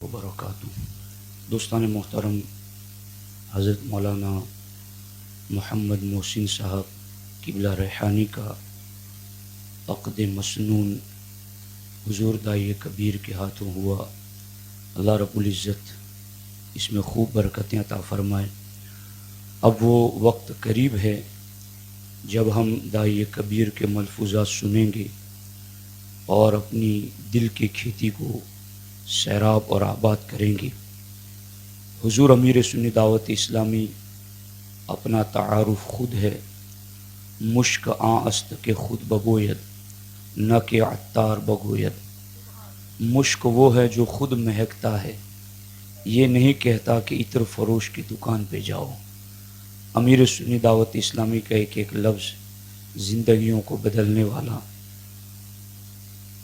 وبرکاتہ۔ دوستان محترم، حضرت مولانا محمد محسن صاحب قبلہ ریحانی کا عقد مسنون حضور دائی کبیر کے ہاتھوں ہوا۔ اللہ رب العزت اس میں خوب برکتیں عطا فرمائے۔ اب وہ وقت قریب ہے جب ہم دائی کبیر کے ملفوظات سنیں گے اور اپنی دل کی کھیتی کو سیراب اور آباد کریں گے۔ حضور امیر سنی دعوت اسلامی اپنا تعارف خود ہے۔ مشک آں است کہ خود بگوید، نہ کہ عطار بگوید۔ مشک وہ ہے جو خود مہکتا ہے، یہ نہیں کہتا کہ عطر فروش کی دکان پہ جاؤ۔ امیر سنی دعوت اسلامی کا ایک ایک لفظ زندگیوں کو بدلنے والا۔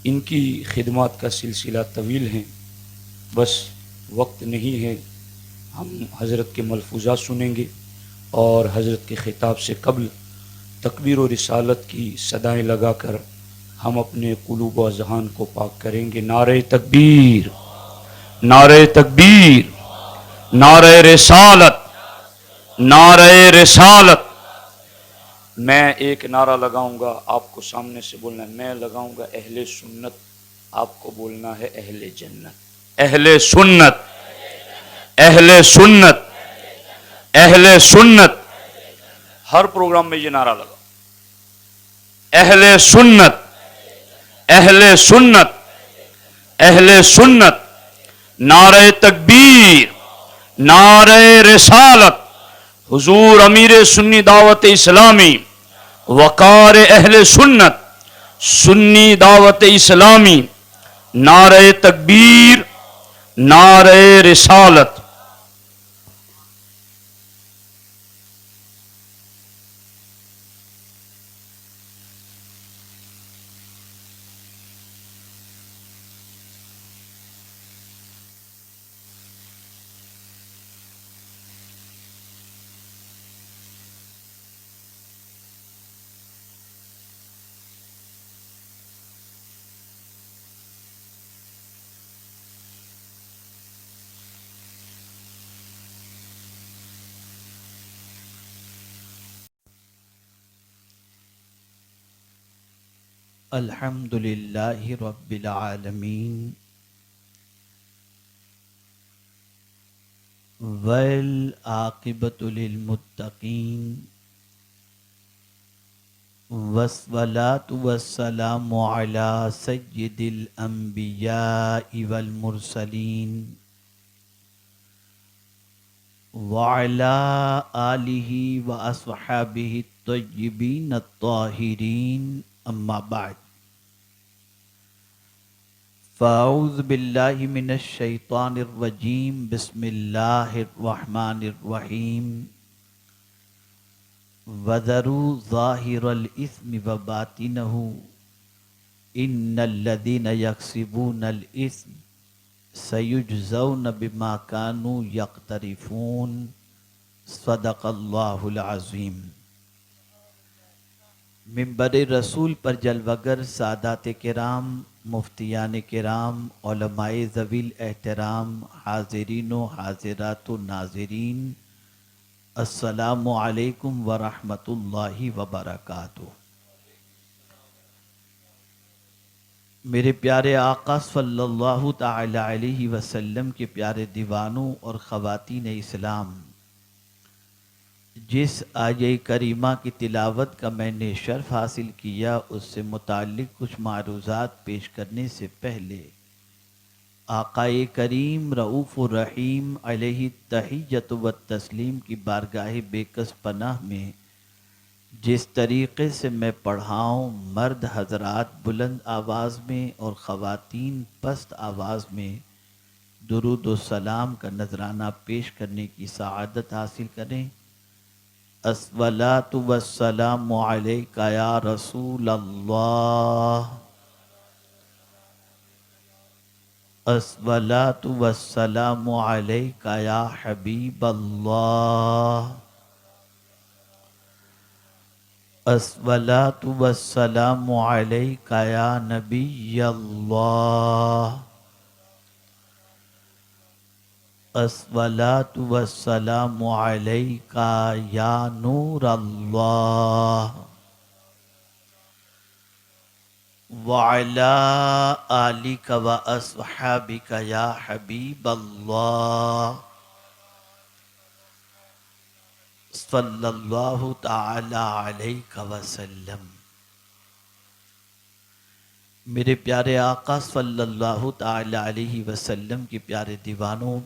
ان کی خدمات کا سلسلہ طویل ہیں، بس وقت نہیں ہے۔ ہم حضرت کے ملفوظات سنیں گے اور حضرت کے خطاب سے قبل تکبیر و رسالت کی صدائیں لگا کر ہم اپنے قلوب و اذہان کو پاک کریں گے۔ نعرہ تکبیر، نعرہ تکبیر، نعرہ رسالت، نعرہ رسالت۔ میں ایک نعرہ لگاؤں گا، آپ کو سامنے سے بولنا ہے۔ میں لگاؤں گا اہل سنت، آپ کو بولنا ہے اہل جنت۔ اہل سنت، اہل سنت، اہل سنت۔ ہر پروگرام میں یہ نعرہ لگا، اہل سنت، اہل سنت، اہل سنت۔ نعرہ تکبیر، نعرہ رسالت، حضور امیر سنی دعوت اسلامی، وقار اہل سنت، سنی دعوت اسلامی، نعرہ تکبیر، نعرہ رسالت۔ الحمد للہ رب العالمین، والعاقبۃ للمتقین، والصلاۃ والسلام علی سید الانبیاء والمرسلین، وعلی آلہ واصحابہ الطیبین الطاہرین، اما بعد۔ فاعوذ باللہ من الشیطان الرجیم، بسم اللہ الرحمن الرحیم۔ وَذَرُوا ظَاهِرَ الْإِثْمِ وَبَاطِنَهُ إِنَّ الَّذِينَ يَكْسِبُونَ الْإِثْمَ سَيُجْزَوْنَ بِمَا كَانُوا يَقْتَرِفُونَ۔ صدق اللہ العظیم۔ منبر رسول پر جلوگر سادات کرام، مفتیان کرام، علماء ذوی الاحترام، حاضرین و حاضرات و ناظرین، السلام علیکم ورحمۃ اللہ وبرکاتہ۔ میرے پیارے آقا صلی اللہ تعالی علیہ وسلم کے پیارے دیوانوں اور خواتین اسلام، جس آیہ کریمہ کی تلاوت کا میں نے شرف حاصل کیا، اس سے متعلق کچھ معروضات پیش کرنے سے پہلے آقا کریم رؤوف الرحیم علیہ التحیۃ والتسلیم کی بارگاہ بے کس پناہ میں جس طریقے سے میں پڑھاؤں، مرد حضرات بلند آواز میں اور خواتین پست آواز میں درود و سلام کا نذرانہ پیش کرنے کی سعادت حاصل کریں۔ الصلاۃ والسلام علیک یا رسول اللہ، الصلاۃ والسلام علیک یا حبیب اللہ، الصلاۃ والسلام علیک یا نبی اللہ۔ الصلاۃ والسلام علیک یا نور اللہ وعلی آلک و اصحابک یا حبیب اللہ صلی اللہ تعالی علیہ وسلم۔ میرے پیارے آقا صلی اللہ تعالی علیہ وسلم کے پیارے دیوانوں،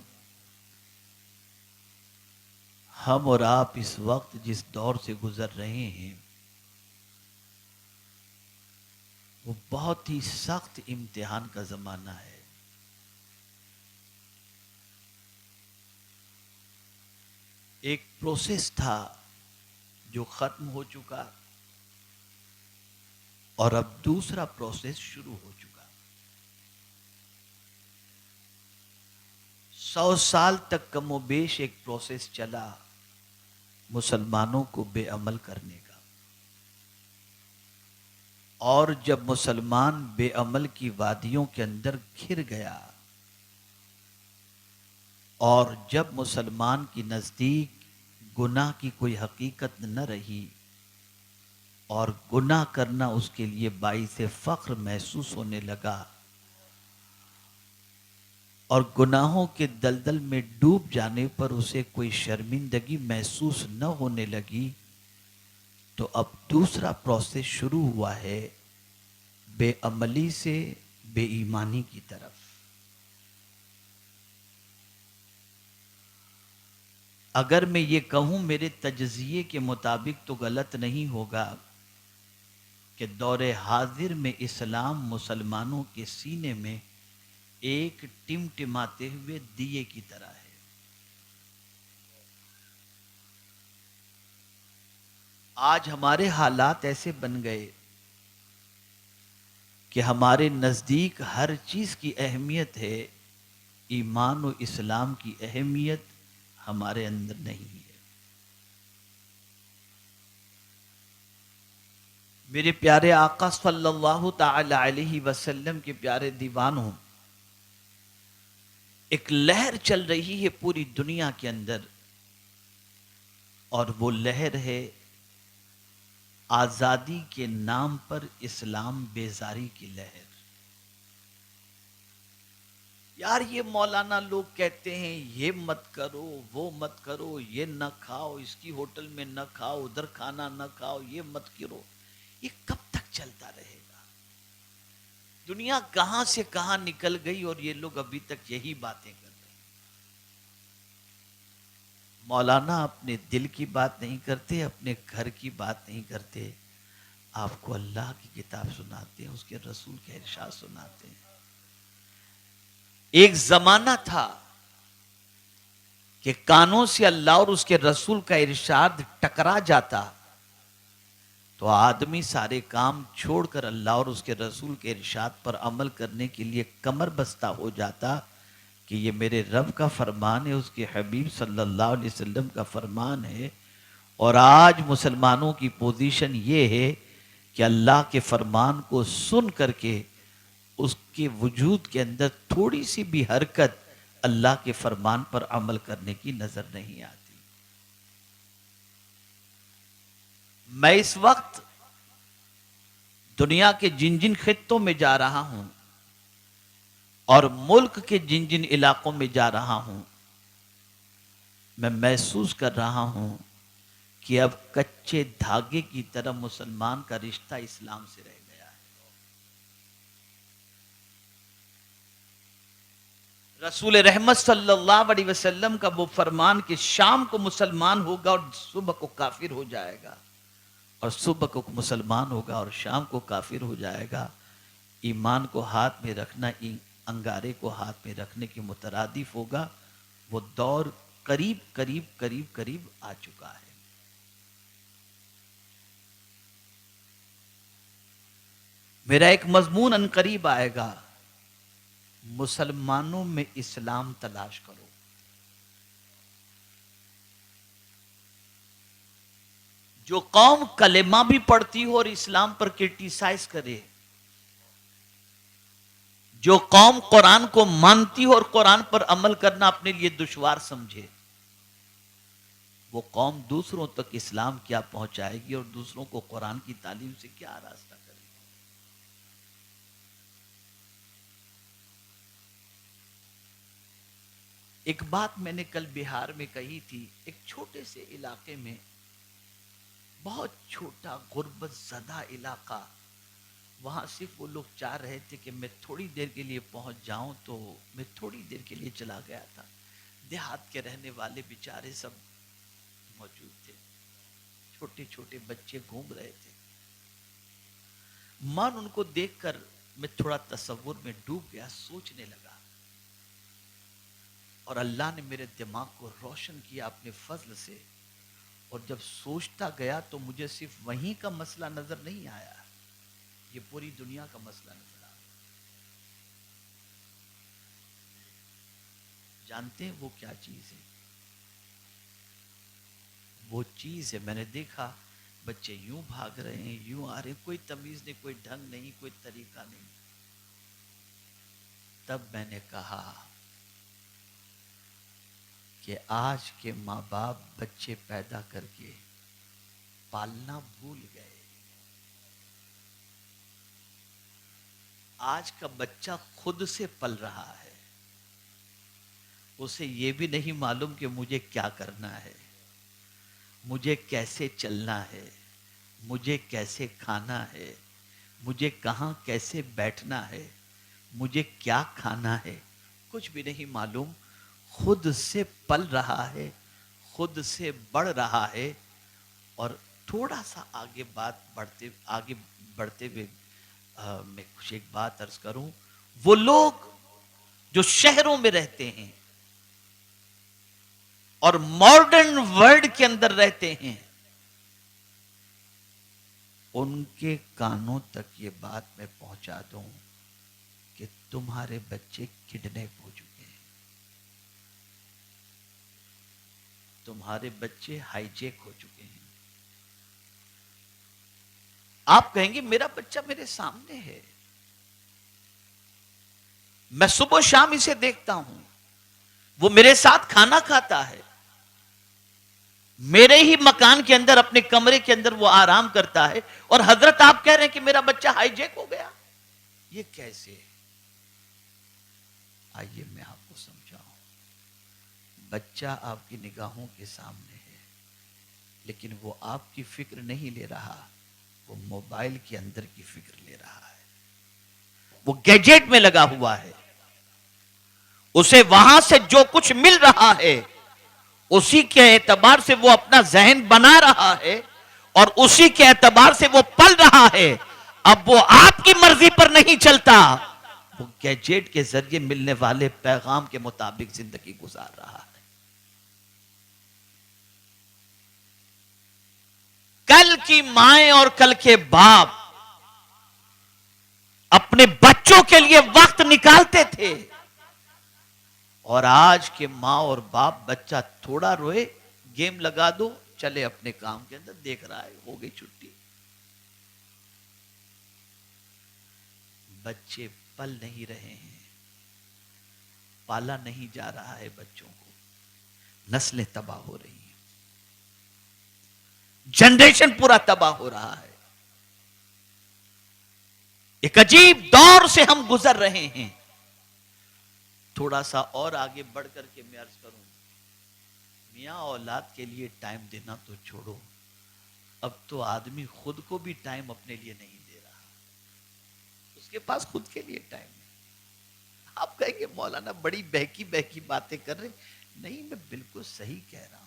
ہم اور آپ اس وقت جس دور سے گزر رہے ہیں وہ بہت ہی سخت امتحان کا زمانہ ہے۔ ایک پروسیس تھا جو ختم ہو چکا اور اب دوسرا پروسیس شروع ہو چکا۔ 100 سال تک کم و بیش ایک پروسیس چلا مسلمانوں کو بے عمل کرنے کا، اور جب مسلمان بے عمل کی وادیوں کے اندر گھر گیا اور جب مسلمان کی نزدیک گناہ کی کوئی حقیقت نہ رہی اور گناہ کرنا اس کے لیے باعث فخر محسوس ہونے لگا اور گناہوں کے دلدل میں ڈوب جانے پر اسے کوئی شرمندگی محسوس نہ ہونے لگی، تو اب دوسرا پروسیس شروع ہوا ہے بے عملی سے بے ایمانی کی طرف۔ اگر میں یہ کہوں میرے تجزیے کے مطابق تو غلط نہیں ہوگا کہ دور حاضر میں اسلام مسلمانوں کے سینے میں ایک ٹمٹماتے ہوئے دیے کی طرح ہے۔ آج ہمارے حالات ایسے بن گئے کہ ہمارے نزدیک ہر چیز کی اہمیت ہے، ایمان و اسلام کی اہمیت ہمارے اندر نہیں ہے۔ میرے پیارے آقا صلی اللہ تعالی علیہ وسلم کے پیارے دیوانوں، ایک لہر چل رہی ہے پوری دنیا کے اندر، اور وہ لہر ہے آزادی کے نام پر اسلام بیزاری کی لہر۔ یار یہ مولانا لوگ کہتے ہیں یہ مت کرو وہ مت کرو، یہ نہ کھاؤ اس کی ہوٹل میں نہ کھاؤ، ادھر کھانا نہ کھاؤ، یہ مت کرو، یہ کب تک چلتا رہے گا؟ دنیا کہاں سے کہاں نکل گئی اور یہ لوگ ابھی تک یہی باتیں کر رہے ہیں۔ مولانا اپنے دل کی بات نہیں کرتے، اپنے گھر کی بات نہیں کرتے، آپ کو اللہ کی کتاب سناتے ہیں، اس کے رسول کے ارشاد سناتے ہیں۔ ایک زمانہ تھا کہ کانوں سے اللہ اور اس کے رسول کا ارشاد ٹکرا جاتا تو آدمی سارے کام چھوڑ کر اللہ اور اس کے رسول کے ارشاد پر عمل کرنے کے لیے کمر بستہ ہو جاتا کہ یہ میرے رب کا فرمان ہے، اس کے حبیب صلی اللہ علیہ وسلم کا فرمان ہے۔ اور آج مسلمانوں کی پوزیشن یہ ہے کہ اللہ کے فرمان کو سن کر کے اس کے وجود کے اندر تھوڑی سی بھی حرکت اللہ کے فرمان پر عمل کرنے کی نظر نہیں آتی۔ میں اس وقت دنیا کے جن جن خطوں میں جا رہا ہوں اور ملک کے جن جن علاقوں میں جا رہا ہوں، میں محسوس کر رہا ہوں کہ اب کچے دھاگے کی طرح مسلمان کا رشتہ اسلام سے رہ گیا ہے۔ رسول رحمت صلی اللہ علیہ وسلم کا وہ فرمان کہ شام کو مسلمان ہوگا اور صبح کو کافر ہو جائے گا، اور صبح کو مسلمان ہوگا اور شام کو کافر ہو جائے گا، ایمان کو ہاتھ میں رکھنا انگارے کو ہاتھ میں رکھنے کے مترادف ہوگا۔ وہ دور قریب قریب قریب قریب آ چکا ہے۔ میرا ایک مضمون ان قریب آئے گا، مسلمانوں میں اسلام تلاش کرو۔ جو قوم کلمہ بھی پڑھتی ہو اور اسلام پر کرٹیسائز کرے، جو قوم قرآن کو مانتی ہو اور قرآن پر عمل کرنا اپنے لیے دشوار سمجھے، وہ قوم دوسروں تک اسلام کیا پہنچائے گی اور دوسروں کو قرآن کی تعلیم سے کیا آراستہ کرے گی؟ ایک بات میں نے کل بہار میں کہی تھی، ایک چھوٹے سے علاقے میں، بہت چھوٹا غربت زدہ علاقہ، وہاں صرف وہ لوگ چاہ رہے تھے کہ میں تھوڑی دیر کے لیے پہنچ جاؤں، تو میں تھوڑی دیر کے لیے چلا گیا تھا۔ دیہات کے رہنے والے بیچارے سب موجود تھے، چھوٹے چھوٹے بچے گھوم رہے تھے۔ من ان کو دیکھ کر میں تھوڑا تصور میں ڈوب گیا، سوچنے لگا، اور اللہ نے میرے دماغ کو روشن کیا اپنے فضل سے، اور جب سوچتا گیا تو مجھے صرف وہیں کا مسئلہ نظر نہیں آیا، یہ پوری دنیا کا مسئلہ نظر آیا۔ جانتے ہیں وہ کیا چیز ہے؟ وہ چیز ہے، میں نے دیکھا بچے یوں بھاگ رہے ہیں، یوں آ رہے ہیں، کوئی تمیز نہیں، کوئی ڈھنگ نہیں، کوئی طریقہ نہیں۔ تب میں نے کہا کہ آج کے ماں باپ بچے پیدا کر کے پالنا بھول گئے۔ آج کا بچہ خود سے پل رہا ہے، اسے یہ بھی نہیں معلوم کہ مجھے کیا کرنا ہے، مجھے کیسے چلنا ہے، مجھے کیسے کھانا ہے، مجھے کہاں کیسے بیٹھنا ہے، مجھے کیا کھانا ہے، کچھ بھی نہیں معلوم۔ خود سے پل رہا ہے، خود سے بڑھ رہا ہے۔ اور تھوڑا سا آگے بڑھتے ہوئے میں کچھ ایک بات عرض کروں، وہ لوگ جو شہروں میں رہتے ہیں اور ماڈرن ورلڈ کے اندر رہتے ہیں، ان کے کانوں تک یہ بات میں پہنچا دوں کہ تمہارے بچے کڈنیپ ہو چکے ہیں، تمہارے بچے ہائی جیک ہو چکے ہیں۔ آپ کہیں گے میرا بچہ میرے سامنے ہے، میں صبح شام اسے دیکھتا ہوں، وہ میرے ساتھ کھانا کھاتا ہے، میرے ہی مکان کے اندر اپنے کمرے کے اندر وہ آرام کرتا ہے، اور حضرت آپ کہہ رہے ہیں کہ میرا بچہ ہائی جیک ہو گیا، یہ کیسے؟ آئیے میں آپ کو سمجھاؤں۔ بچہ آپ کی نگاہوں کے سامنے ہے، لیکن وہ آپ کی فکر نہیں لے رہا، وہ موبائل کے اندر کی فکر لے رہا ہے، وہ گیجٹ میں لگا ہوا ہے، اسے وہاں سے جو کچھ مل رہا ہے اسی کے اعتبار سے وہ اپنا ذہن بنا رہا ہے، اور اسی کے اعتبار سے وہ پل رہا ہے۔ اب وہ آپ کی مرضی پر نہیں چلتا، وہ گیجٹ کے ذریعے ملنے والے پیغام کے مطابق زندگی گزار رہا ہے۔ کل کی مائیں اور کل کے باپ اپنے بچوں کے لیے وقت نکالتے تھے، اور آج کے ماں اور باپ بچہ تھوڑا روئے، گیم لگا دو، چلے اپنے کام کے اندر، دیکھ رہا ہے، ہو گئی چھٹی۔ بچے پل نہیں رہے ہیں، پالا نہیں جا رہا ہے بچوں کو، نسلیں تباہ ہو رہی ہیں، جنریشن پورا تباہ ہو رہا ہے۔ ایک عجیب دور سے ہم گزر رہے ہیں۔ تھوڑا سا اور آگے بڑھ کر کے میں عرض کروں، میاں اولاد کے لیے ٹائم دینا تو چھوڑو، اب تو آدمی خود کو بھی ٹائم اپنے لیے نہیں دے رہا، اس کے پاس خود کے لیے ٹائم نہیں۔ آپ کہیں گے مولانا بڑی بہکی بہکی باتیں کر رہے، نہیں، میں بالکل صحیح کہہ رہا ہوں۔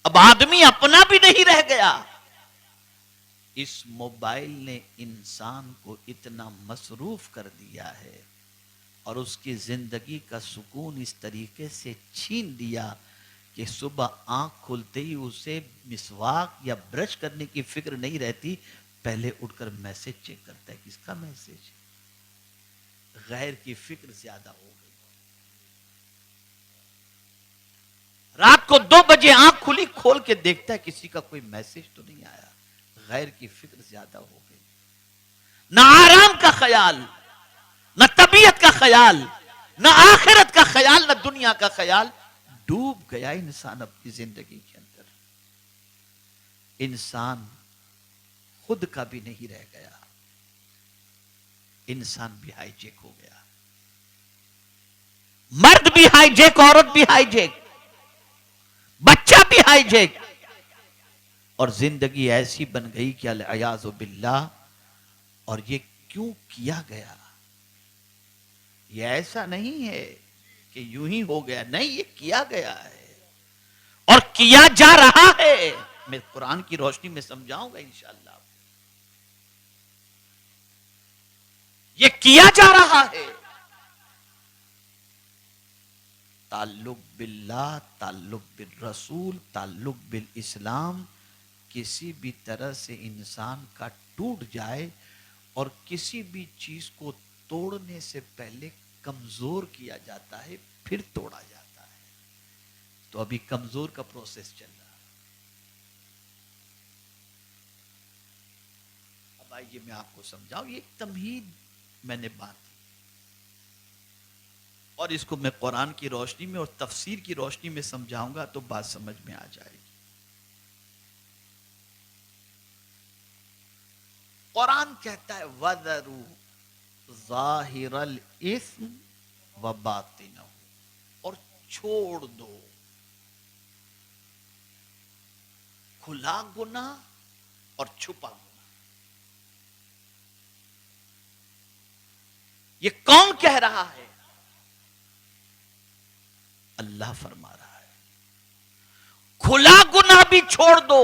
اب آدمی اپنا بھی نہیں رہ گیا، اس موبائل نے انسان کو اتنا مصروف کر دیا ہے اور اس کی زندگی کا سکون اس طریقے سے چھین دیا کہ صبح آنکھ کھلتے ہی اسے مسواک یا برش کرنے کی فکر نہیں رہتی، پہلے اٹھ کر میسج چیک کرتا ہے، کس کا میسج؟ غیر کی فکر زیادہ ہو گئی۔ رات کو 2 بجے آنکھ کھلی، کھول کے دیکھتا ہے کسی کا کوئی میسج تو نہیں آیا، غیر کی فکر زیادہ ہو گئی۔ نہ آرام کا خیال، نہ طبیعت کا خیال، نہ آخرت کا خیال، نہ دنیا کا خیال. ڈوب گیا انسان اپنی زندگی کے اندر. انسان خود کا بھی نہیں رہ گیا، انسان بھی ہائی جیک ہو گیا. مرد بھی ہائی جیک، عورت بھی ہائی جیک، بچہ بھی ہائی جیک. اور زندگی ایسی بن گئی کہ العیاذ باللہ. اور یہ کیوں کیا گیا؟ یہ ایسا نہیں ہے کہ یوں ہی ہو گیا، نہیں، یہ کیا گیا ہے اور کیا جا رہا ہے. میں قرآن کی روشنی میں سمجھاؤں گا انشاءاللہ. یہ کیا جا رہا ہے. تعلق باللہ، تعلق بالرسول، تعلق بالاسلام کسی بھی طرح سے انسان کا ٹوٹ جائے اور کسی بھی چیز کو توڑنے سے پہلے کمزور کیا جاتا ہے، پھر توڑا جاتا ہے. تو ابھی کمزور کا پروسیس چل رہا ہے. اب آئیے میں آپ کو سمجھاؤں. یہ ایک تمہید میں نے بات کی اور اس کو میں قرآن کی روشنی میں اور تفسیر کی روشنی میں سمجھاؤں گا تو بات سمجھ میں آ جائے گی. قرآن کہتا ہے وَذَرُوا ظَاهِرَ الْإِثْمِ وَبَاطِنَهُ، اور چھوڑ دو کھلا گناہ اور چھپا گناہ. یہ کون کہہ رہا ہے؟ اللہ فرما رہا ہے کھلا گناہ بھی چھوڑ دو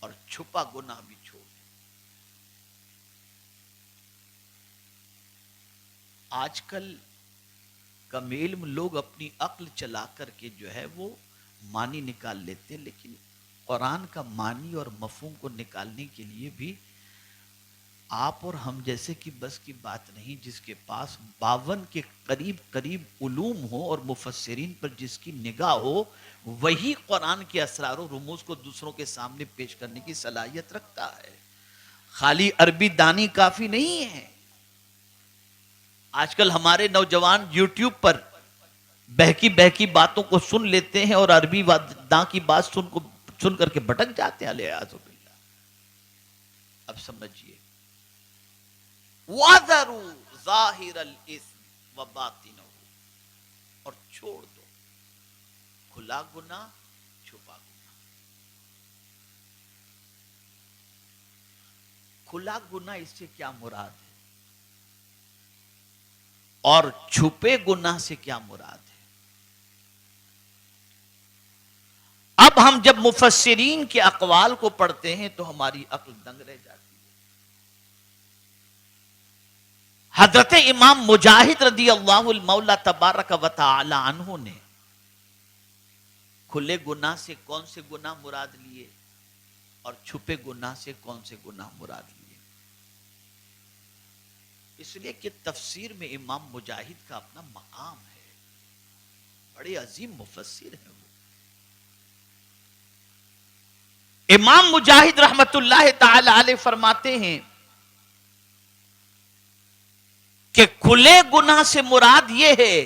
اور چھپا گناہ بھی چھوڑ دو. آج کل کم علم لوگ اپنی عقل چلا کر کے جو ہے وہ معنی نکال لیتے، لیکن قرآن کا معنی اور مفہوم کو نکالنے کے لیے بھی آپ اور ہم جیسے کی بس کی بات نہیں. جس کے پاس 52 کے قریب علوم ہو اور مفسرین پر جس کی نگاہ ہو، وہی قرآن کے اسرار و رموز کو دوسروں کے سامنے پیش کرنے کی صلاحیت رکھتا ہے. خالی عربی دانی کافی نہیں ہے. آج کل ہمارے نوجوان یوٹیوب پر بہکی باتوں کو سن لیتے ہیں اور عربی داں کی بات سن کر کے بھٹک جاتے ہیں. العیاذ باللہ. اب سمجھیے وَذَرُوا ظَاهِرَ الْإِثْمِ وَبَاطِنَهُ، اور چھوڑ دو کھلا گناہ چھپا گناہ. کھلا گناہ اس سے کیا مراد ہے اور چھپے گناہ سے کیا مراد ہے؟ اب ہم جب مفسرین کے اقوال کو پڑھتے ہیں تو ہماری عقل دنگ رہ جاتی ہے. حضرت امام مجاہد رضی اللہ المولا تبارک و تعالی عنہ نے کھلے گناہ سے کون سے گناہ مراد لیے اور چھپے گناہ سے کون سے گناہ مراد لیے؟ اس لیے کہ تفسیر میں امام مجاہد کا اپنا مقام ہے، بڑے عظیم مفسر ہیں وہ. امام مجاہد رحمت اللہ تعالی علیہ فرماتے ہیں کہ کھلے گناہ سے مراد یہ ہے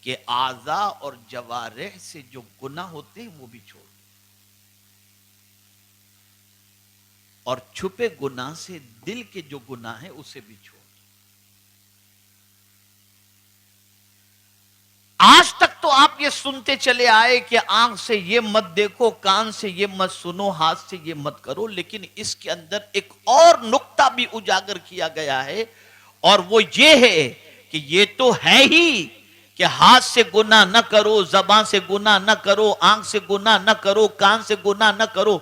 کہ اعضاء اور جوارح سے جو گناہ ہوتے ہیں وہ بھی چھوڑ دو، اور چھپے گناہ سے دل کے جو گناہ ہیں اسے بھی چھوڑ دو. آج تک تو آپ یہ سنتے چلے آئے کہ آنکھ سے یہ مت دیکھو، کان سے یہ مت سنو، ہاتھ سے یہ مت کرو، لیکن اس کے اندر ایک اور نقطہ بھی اجاگر کیا گیا ہے اور وہ یہ ہے کہ یہ تو ہے ہی کہ ہاتھ سے گناہ نہ کرو، زبان سے گناہ نہ کرو، آنکھ سے گناہ نہ کرو، کان سے گناہ نہ کرو.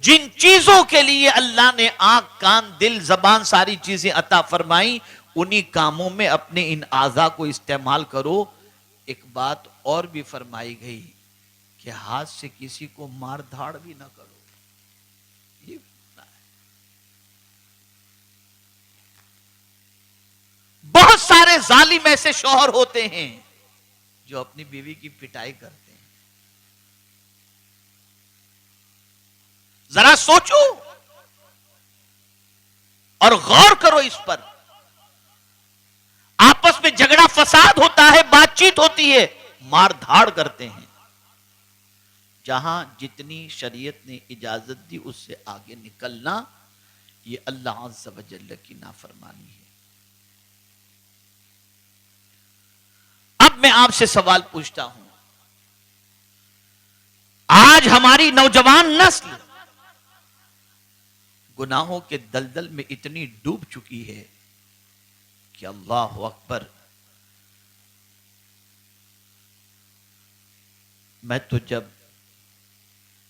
جن چیزوں کے لیے اللہ نے آنکھ، کان، دل، زبان ساری چیزیں عطا فرمائی، انہی کاموں میں اپنے ان اعضاء کو استعمال کرو. ایک بات اور بھی فرمائی گئی کہ ہاتھ سے کسی کو مار دھاڑ بھی نہ کرو. یہ بہت سارے ظالم ایسے شوہر ہوتے ہیں جو اپنی بیوی کی پٹائی کرتے ہیں. ذرا سوچو. اور غور کرو اس پر. آپس میں جھگڑا فساد ہوتا ہے, بات چیت ہوتی ہے, مار دھاڑ کرتے ہیں. جہاں جتنی شریعت نے اجازت دی اس سے آگے نکلنا یہ اللہ عز و جل کی نافرمانی ہے. اب میں آپ سے سوال پوچھتا ہوں, آج ہماری نوجوان نسل گناہوں کے دلدل میں اتنی ڈوب چکی ہے کہ اللہ اکبر, میں تو جب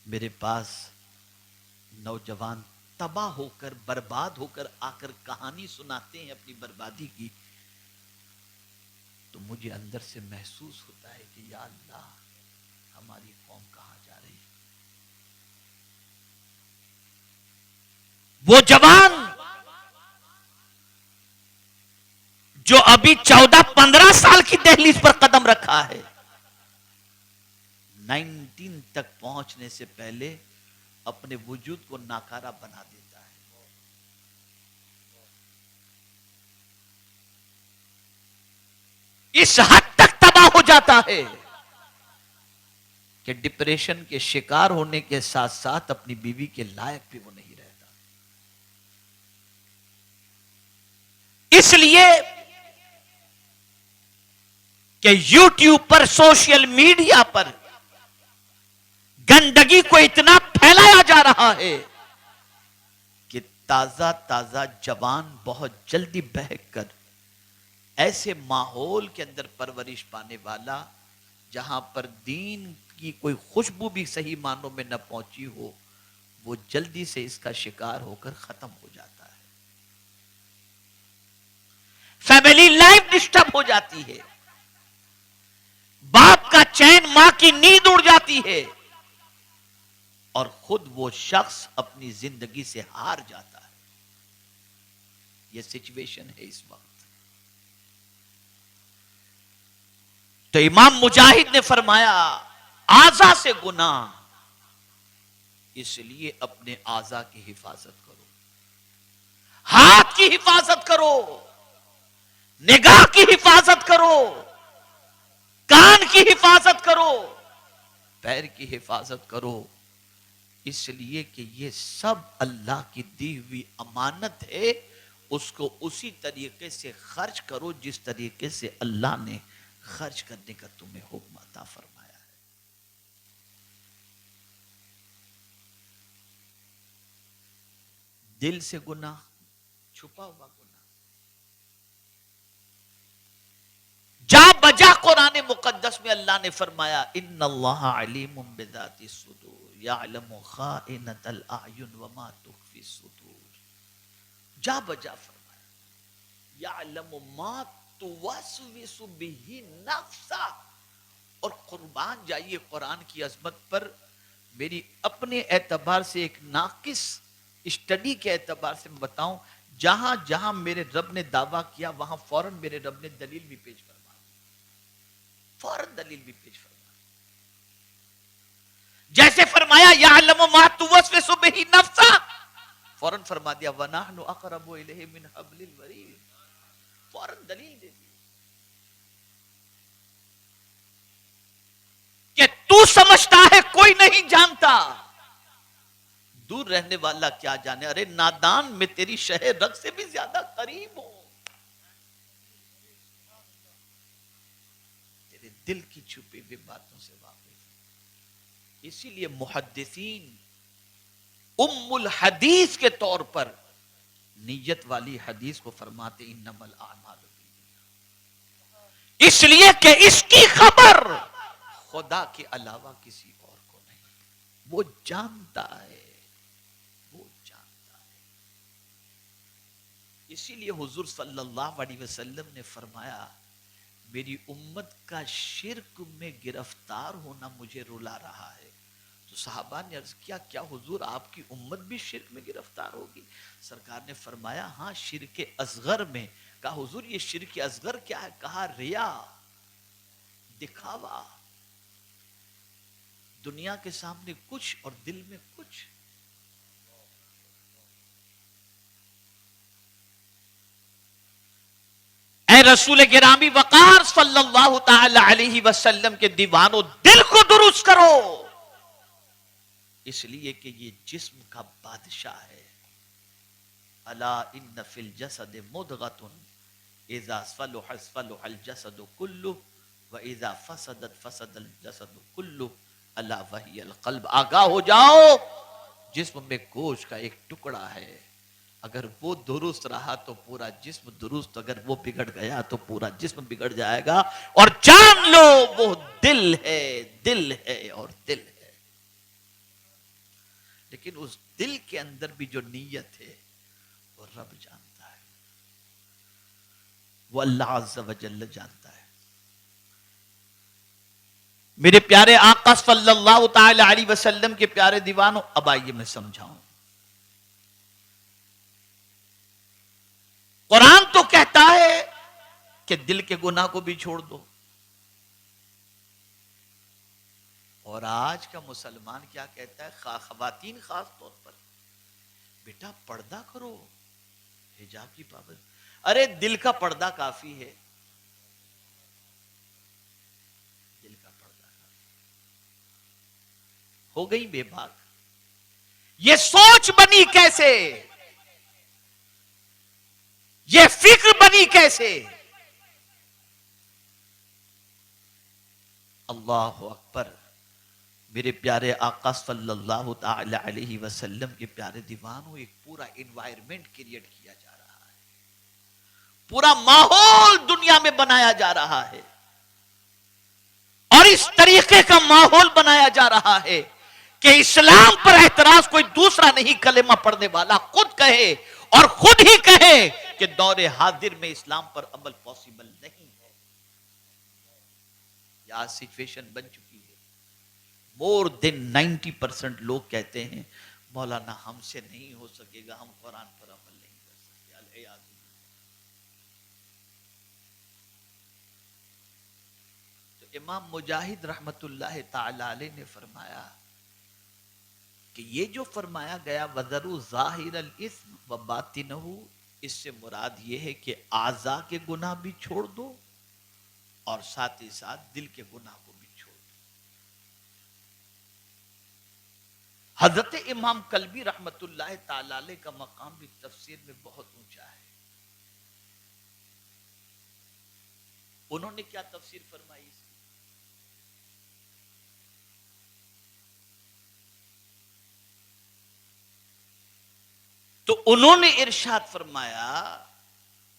میرے پاس نوجوان تباہ ہو کر برباد ہو کر آ کر کہانی سناتے ہیں اپنی بربادی کی, تو مجھے اندر سے محسوس ہوتا ہے کہ یا اللہ ہماری قوم کہاں جا رہی ہے. وہ جوان جو ابھی 14-15 سال کی دہلیز پر قدم رکھا ہے, 19 تک پہنچنے سے پہلے اپنے وجود کو ناکارہ بنا دیتا ہے. اس حد تک تباہ ہو جاتا ہے کہ ڈپریشن کے شکار ہونے کے ساتھ ساتھ اپنی بیوی کے لائق بھی وہ نہیں رہتا. اس لیے کہ یوٹیوب پر, سوشل میڈیا پر گندگی کو اتنا پھیلایا جا رہا ہے کہ تازہ تازہ جوان بہت جلدی بہک کر ایسے ماحول کے اندر پرورش پانے والا جہاں پر دین کی کوئی خوشبو بھی صحیح معنوں میں نہ پہنچی ہو, وہ جلدی سے اس کا شکار ہو کر ختم ہو جاتا ہے. فیملی لائف ڈسٹرب ہو جاتی ہے, باپ کا چین, ماں کی نیند اڑ جاتی ہے, اور خود وہ شخص اپنی زندگی سے ہار جاتا ہے. یہ سچویشن ہے اس وقت. تو امام مجاہد نے فرمایا اعضا سے گناہ, اس لیے اپنے اعضا کی حفاظت کرو. ہاتھ کی حفاظت کرو, نگاہ کی حفاظت کرو, کان کی حفاظت کرو, پیر کی حفاظت کرو, اس لیے کہ یہ سب اللہ کی دی ہوئی امانت ہے. اس کو اسی طریقے سے خرچ کرو جس طریقے سے اللہ نے خرچ کرنے کا تمہیں حکم عطا فرمایا ہے. دل سے گناہ, چھپا ہوا گناہ, جا بجا قرآن مقدس میں اللہ نے فرمایا ان اللہ علیم بذات الصدور یعلم خائنۃ الاعین وما تخفی الصدور. جا بجا فرمایا یعلم ما توسوس به نفسہ. اور قربان جائیے قرآن کی عظمت پر, میری اپنے اعتبار سے ایک ناقص اسٹڈی کے اعتبار سے میں بتاؤں, جہاں جہاں میرے رب نے دعویٰ کیا وہاں فوراً میرے رب نے دلیل بھی پیش فرمائی, فوراً دلیل بھی پیش فرمائی. جیسے فرمایا یعلم ما توسوس به نفسہ, فوراً فرما دیا وَنَحْنُ أَقْرَبُ إِلَيْهِ مِنْ حَبْلِ الْوَرِيدِ, فوراً دلیل دے دی کہ تو سمجھتا ہے کوئی نہیں جانتا, دور رہنے والا کیا جانے. ارے نادان, میں تیری شہر رگ سے بھی زیادہ قریب ہوں, تیرے دل کی چھپی ہوئی باتوں سے واقف ہوں. اسی لیے محدثین ام الحدیث کے طور پر نیت والی حدیث کو فرماتے انما الاعمال بالنیات, اس لیے کہ اس کی خبر خدا کے علاوہ کسی اور کو نہیں. وہ جانتا ہے, وہ جانتا ہے. اسی لیے حضور صلی اللہ علیہ وسلم نے فرمایا میری امت کا شرک میں گرفتار ہونا مجھے رلا رہا ہے. تو صحابہ نے عرض کیا کیا حضور آپ کی امت بھی شرک میں گرفتار ہوگی؟ سرکار نے فرمایا ہاں شرک اصغر میں. کہا حضور یہ شرک اصغر کیا ہے؟ کہا ریا, دکھاوا, دنیا کے سامنے کچھ اور دل میں کچھ. رسول گرامی وقار صلی اللہ تعالی علیہ وسلم کے دیوانوں دل کو درست کرو، اس لیے کہ یہ جسم کا بادشاہ ہے. الا ان فی الجسد مضغۃ اذا صلح صلح الجسد كله واذا فسدت فسد الجسد كله الا وهي القلب. آگاہ ہو جاؤ، جسم میں گوشت کا ایک ٹکڑا ہے، اگر وہ درست رہا تو پورا جسم درست، اگر وہ بگڑ گیا تو پورا جسم بگڑ جائے گا. اور جان لو وہ دل ہے، دل ہے اور دل ہے. لیکن اس دل کے اندر بھی جو نیت ہے وہ رب جانتا ہے، وہ اللہ عز و جل جانتا ہے. میرے پیارے آقا صلی اللہ تعالی علیہ وسلم کے پیارے دیوانوں، اب آئیے میں سمجھاؤں. قرآن تو کہتا ہے کہ دل کے گناہ کو بھی چھوڑ دو، اور آج کا مسلمان کیا کہتا ہے، خواتین خاص طور پر، بیٹا پردہ کرو، حجاب کی پابند. ارے دل کا پردہ کافی ہے، دل کا پردہ کافی. ہو گئی بے باک. یہ سوچ بنی کیسے، یہ فکر بنی کیسے؟ اللہ اکبر. میرے پیارے آقا صلی اللہ تعالی علیہ وسلم کے پیارے دیوانوں، ایک پورا انوائرمنٹ کریٹ کیا جا رہا ہے، پورا ماحول دنیا میں بنایا جا رہا ہے، اور اس طریقے کا ماحول بنایا جا رہا ہے کہ اسلام پر اعتراض کوئی دوسرا نہیں، کلمہ پڑھنے والا خود کہے اور خود ہی کہے کہ دور حاضر میں اسلام پر عمل پاسبل نہیں ہے. یہ سچویشن بن چکی ہے. مور دین 90% لوگ کہتے ہیں مولانا ہم سے نہیں ہو سکے گا، ہم قرآن پر عمل نہیں کر سکتے. العیاذ باللہ. تو امام مجاہد رحمت اللہ تعالی علیہ نے فرمایا کہ یہ جو فرمایا گیا وَذَرُوا ظَاهِرَ الْإِثْمِ وَبَاطِنَهُ، اس سے مراد یہ ہے کہ اعضاء کے گناہ بھی چھوڑ دو اور ساتھ ہی ساتھ دل کے گناہ کو بھی چھوڑ دو. حضرت امام کلبی رحمت اللہ تعالی علیہ کا مقام بھی تفسیر میں بہت اونچا ہے. انہوں نے کیا تفسیر فرمائی اس کی؟ تو انہوں نے ارشاد فرمایا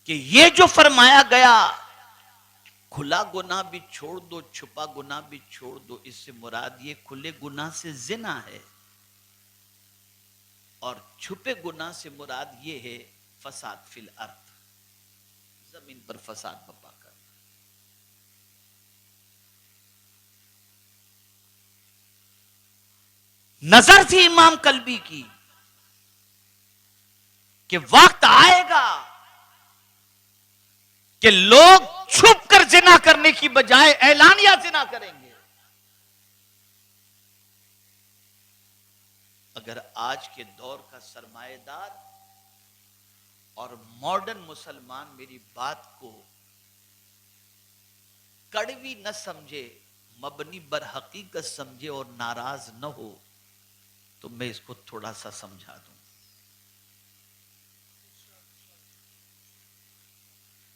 کہ یہ جو فرمایا گیا کھلا گناہ بھی چھوڑ دو، چھپا گناہ بھی چھوڑ دو، اس سے مراد یہ کھلے گناہ سے زنا ہے، اور چھپے گناہ سے مراد یہ ہے فساد فی الارض، زمین پر فساد بپا کرنا. نظر تھی امام کلبی کی کہ وقت آئے گا کہ لوگ چھپ کر زنا کرنے کی بجائے اعلانیہ زنا کریں گے. اگر آج کے دور کا سرمایہ دار اور ماڈرن مسلمان میری بات کو کڑوی نہ سمجھے، مبنی بر حقیقت سمجھے اور ناراض نہ ہو، تو میں اس کو تھوڑا سا سمجھا دوں.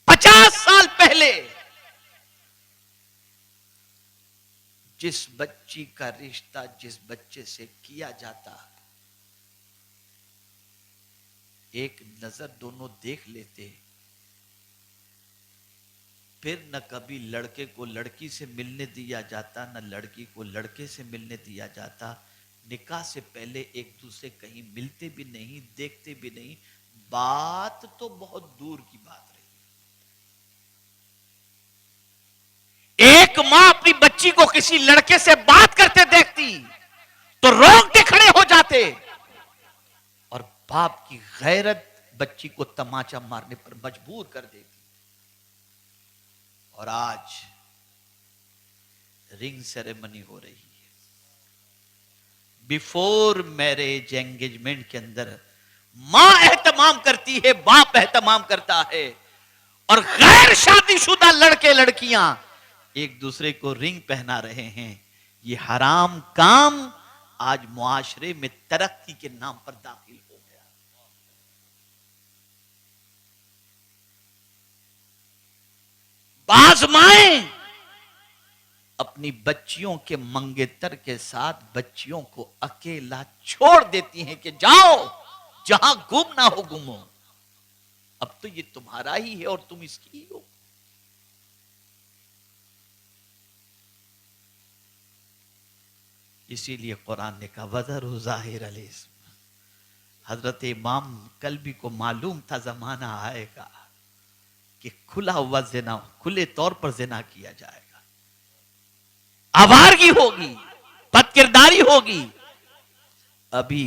50 سال پہلے جس بچی کا رشتہ جس بچے سے کیا جاتا، ایک نظر دونوں دیکھ لیتے، پھر نہ کبھی لڑکے کو لڑکی سے ملنے دیا جاتا، نہ لڑکی کو لڑکے سے ملنے دیا جاتا. نکاح سے پہلے ایک دوسرے کہیں ملتے بھی نہیں، دیکھتے بھی نہیں. بات تو بہت دور کی بات رہی. ایک ماں اپنی بچی کو کسی لڑکے سے بات کرتے دیکھتی تو روکتے کھڑے ہو جاتے، اور باپ کی غیرت بچی کو تماچا مارنے پر مجبور کر دیتی. اور آج رنگ سیریمنی ہو رہی ہے، بیفور میرج انگیجمنٹ کے اندر ماں اہتمام کرتی ہے، باپ اہتمام کرتا ہے، اور غیر شادی شدہ لڑکے لڑکیاں ایک دوسرے کو رنگ پہنا رہے ہیں. یہ حرام کام آج معاشرے میں ترقی کے نام پر داخل ہو گیا. بعض مائیں اپنی بچیوں کے منگیتر کے ساتھ بچیوں کو اکیلا چھوڑ دیتی ہیں کہ جاؤ جہاں گم نہ ہو گمو. اب تو یہ تمہارا ہی ہے اور تم اس کی ہو. اسی لیے قرآن نے کہا وَذَرُوا ظَاهِرَ الْإِثْمِ. حضرت امام کلبی کو معلوم تھا زمانہ آئے گا کہ کھلا ہوا زنا، کھلے طور پر زنا کیا جائے گا، آوارگی ہوگی، بد کرداری ہوگی. ابھی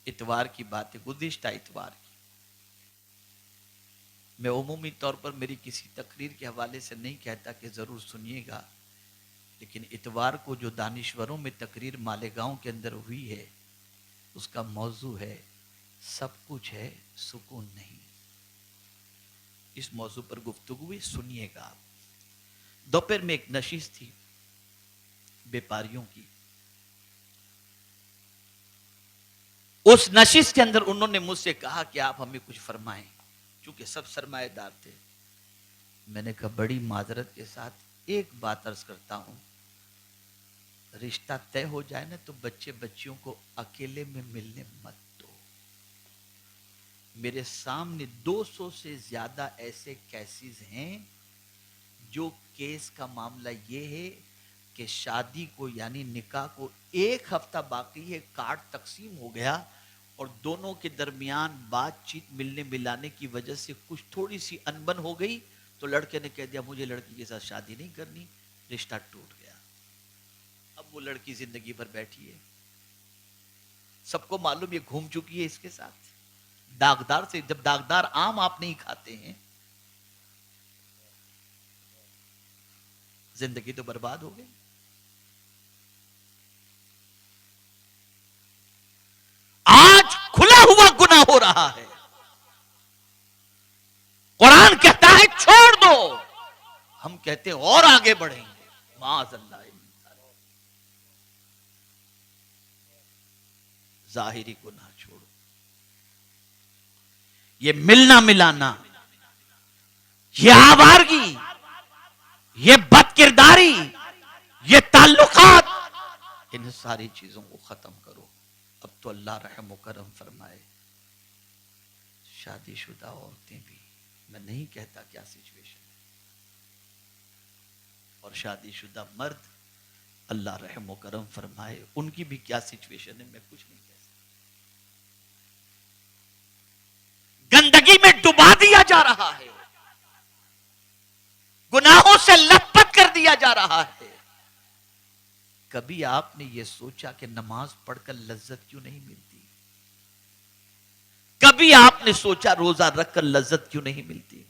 اتوار کی بات ہے، گزشتہ اتوار کی. میں عمومی طور پر میری کسی تقریر کے حوالے سے نہیں کہتا کہ ضرور سنیے گا، لیکن اتوار کو جو دانشوروں میں تقریر مالیگاؤں کے اندر ہوئی ہے اس کا موضوع ہے سب کچھ ہے سکون نہیں. اس موضوع پر گفتگو ہوئی، سنیے گا آپ. دوپہر میں ایک نشست تھی بیپاریوں کی. اس نشست کے اندر انہوں نے مجھ سے کہا کہ آپ ہمیں کچھ فرمائیں، چونکہ سب سرمایہ دار تھے. میں نے کہا بڑی معذرت کے ساتھ ایک بات عرض کرتا ہوں، رشتہ طے ہو جائے نا تو بچے بچیوں کو اکیلے میں ملنے مت دو. میرے سامنے 200 سے زیادہ ایسے کیسز ہیں جو کیس کا معاملہ یہ ہے کہ شادی کو یعنی نکاح کو 1 ہفتہ باقی ہے، کارڈ تقسیم ہو گیا اور دونوں کے درمیان بات چیت ملنے ملانے کی وجہ سے کچھ تھوڑی سی انبن ہو گئی تو لڑکے نے کہہ دیا مجھے لڑکی کے ساتھ شادی نہیں کرنی، رشتہ ٹوٹ گیا. اب وہ لڑکی زندگی بھر بیٹھی ہے. سب کو معلوم یہ گھوم چکی ہے اس کے ساتھ. داغدار سے جب داغدار آم آپ نہیں کھاتے ہیں زندگی تو برباد ہو گئی. آج کھلا ہوا گناہ ہو رہا ہے. قرآن کہتا ہے چھوڑ دو، ہم کہتے ہیں اور آگے بڑھیں گے. معاذ اللہ. ظاہری گناہ چھوڑو، یہ ملنا ملانا، یہ آوارگی، یہ بد کرداری، یہ تعلقات، ان ساری چیزوں کو ختم کرو. اب تو اللہ رحم و کرم فرمائے. شادی شدہ عورتیں بھی، میں نہیں کہتا کیا سچویشن ہے، اور شادی شدہ مرد اللہ رحم و کرم فرمائے ان کی بھی کیا سچویشن ہے، میں کچھ نہیں کہہ سکتا. گندگی میں ڈبا دیا جا رہا ہے، گناہوں سے لت پت کر دیا جا رہا ہے. کبھی آپ نے یہ سوچا کہ نماز پڑھ کر لذت کیوں نہیں ملتی؟ کبھی آپ نے سوچا روزہ رکھ کر لذت کیوں نہیں ملتی؟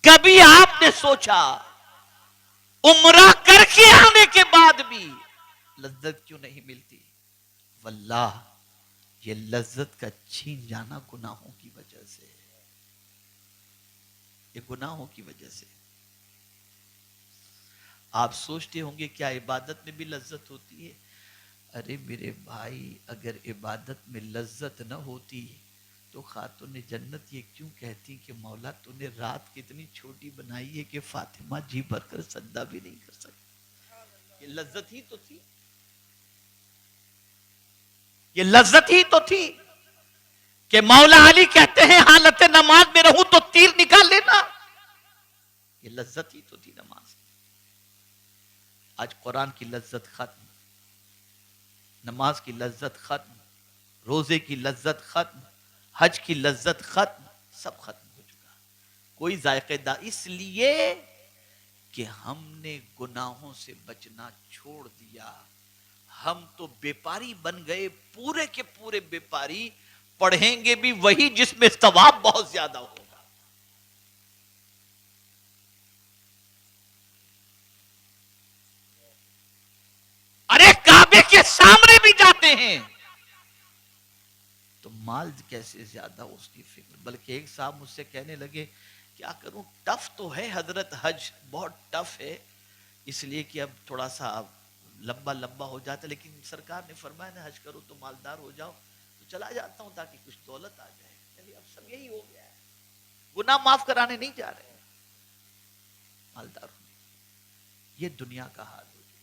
کبھی آپ نے سوچا عمرہ کر کے آنے کے بعد بھی لذت کیوں نہیں ملتی؟ واللہ یہ لذت کا چھین جانا گناہوں کی وجہ سے، یہ گناہوں کی وجہ سے. آپ سوچتے ہوں گے کیا عبادت میں بھی لذت ہوتی ہے؟ ارے میرے بھائی، اگر عبادت میں لذت نہ ہوتی تو خاتون جنت یہ کیوں کہتی کہ مولا تو نے رات کتنی چھوٹی بنائی ہے کہ فاطمہ جی بھر کر سجدہ بھی نہیں کر سکتی. یہ لذت ہی تو تھی، یہ لذت ہی تو تھی کہ مولا علی کہتے ہیں حالت نماز میں رہوں تو تیر نکال لینا. یہ لذت ہی تو تھی نماز. آج قرآن کی لذت ختم، نماز کی لذت ختم، روزے کی لذت ختم، حج کی لذت ختم، سب ختم ہو چکا. کوئی ذائقہ دار، اس لیے کہ ہم نے گناہوں سے بچنا چھوڑ دیا. ہم تو بیپاری بن گئے، پورے کے پورے بیپاری. پڑھیں گے بھی وہی جس میں ثواب بہت زیادہ ہوگا. ارے کعبے کے سامنے بھی جاتے ہیں تو مال کیسے زیادہ اس کی فکر. بلکہ ایک صاحب مجھ سے کہنے لگے کیا کروں، ٹف تو ہے حضرت، حج بہت ٹف ہے، اس لیے کہ اب تھوڑا سا لمبا لمبا ہو جاتا ہے، لیکن سرکار نے فرمایا نا حج کرو تو مالدار ہو جاؤ، تو چلا جاتا ہوں تاکہ کچھ دولت آ جائے. اب سب یہی ہو گیا ہے، گناہ معاف کرانے نہیں جا رہے ہیں، مالدار ہونے. یہ دنیا کا حال ہو گیا.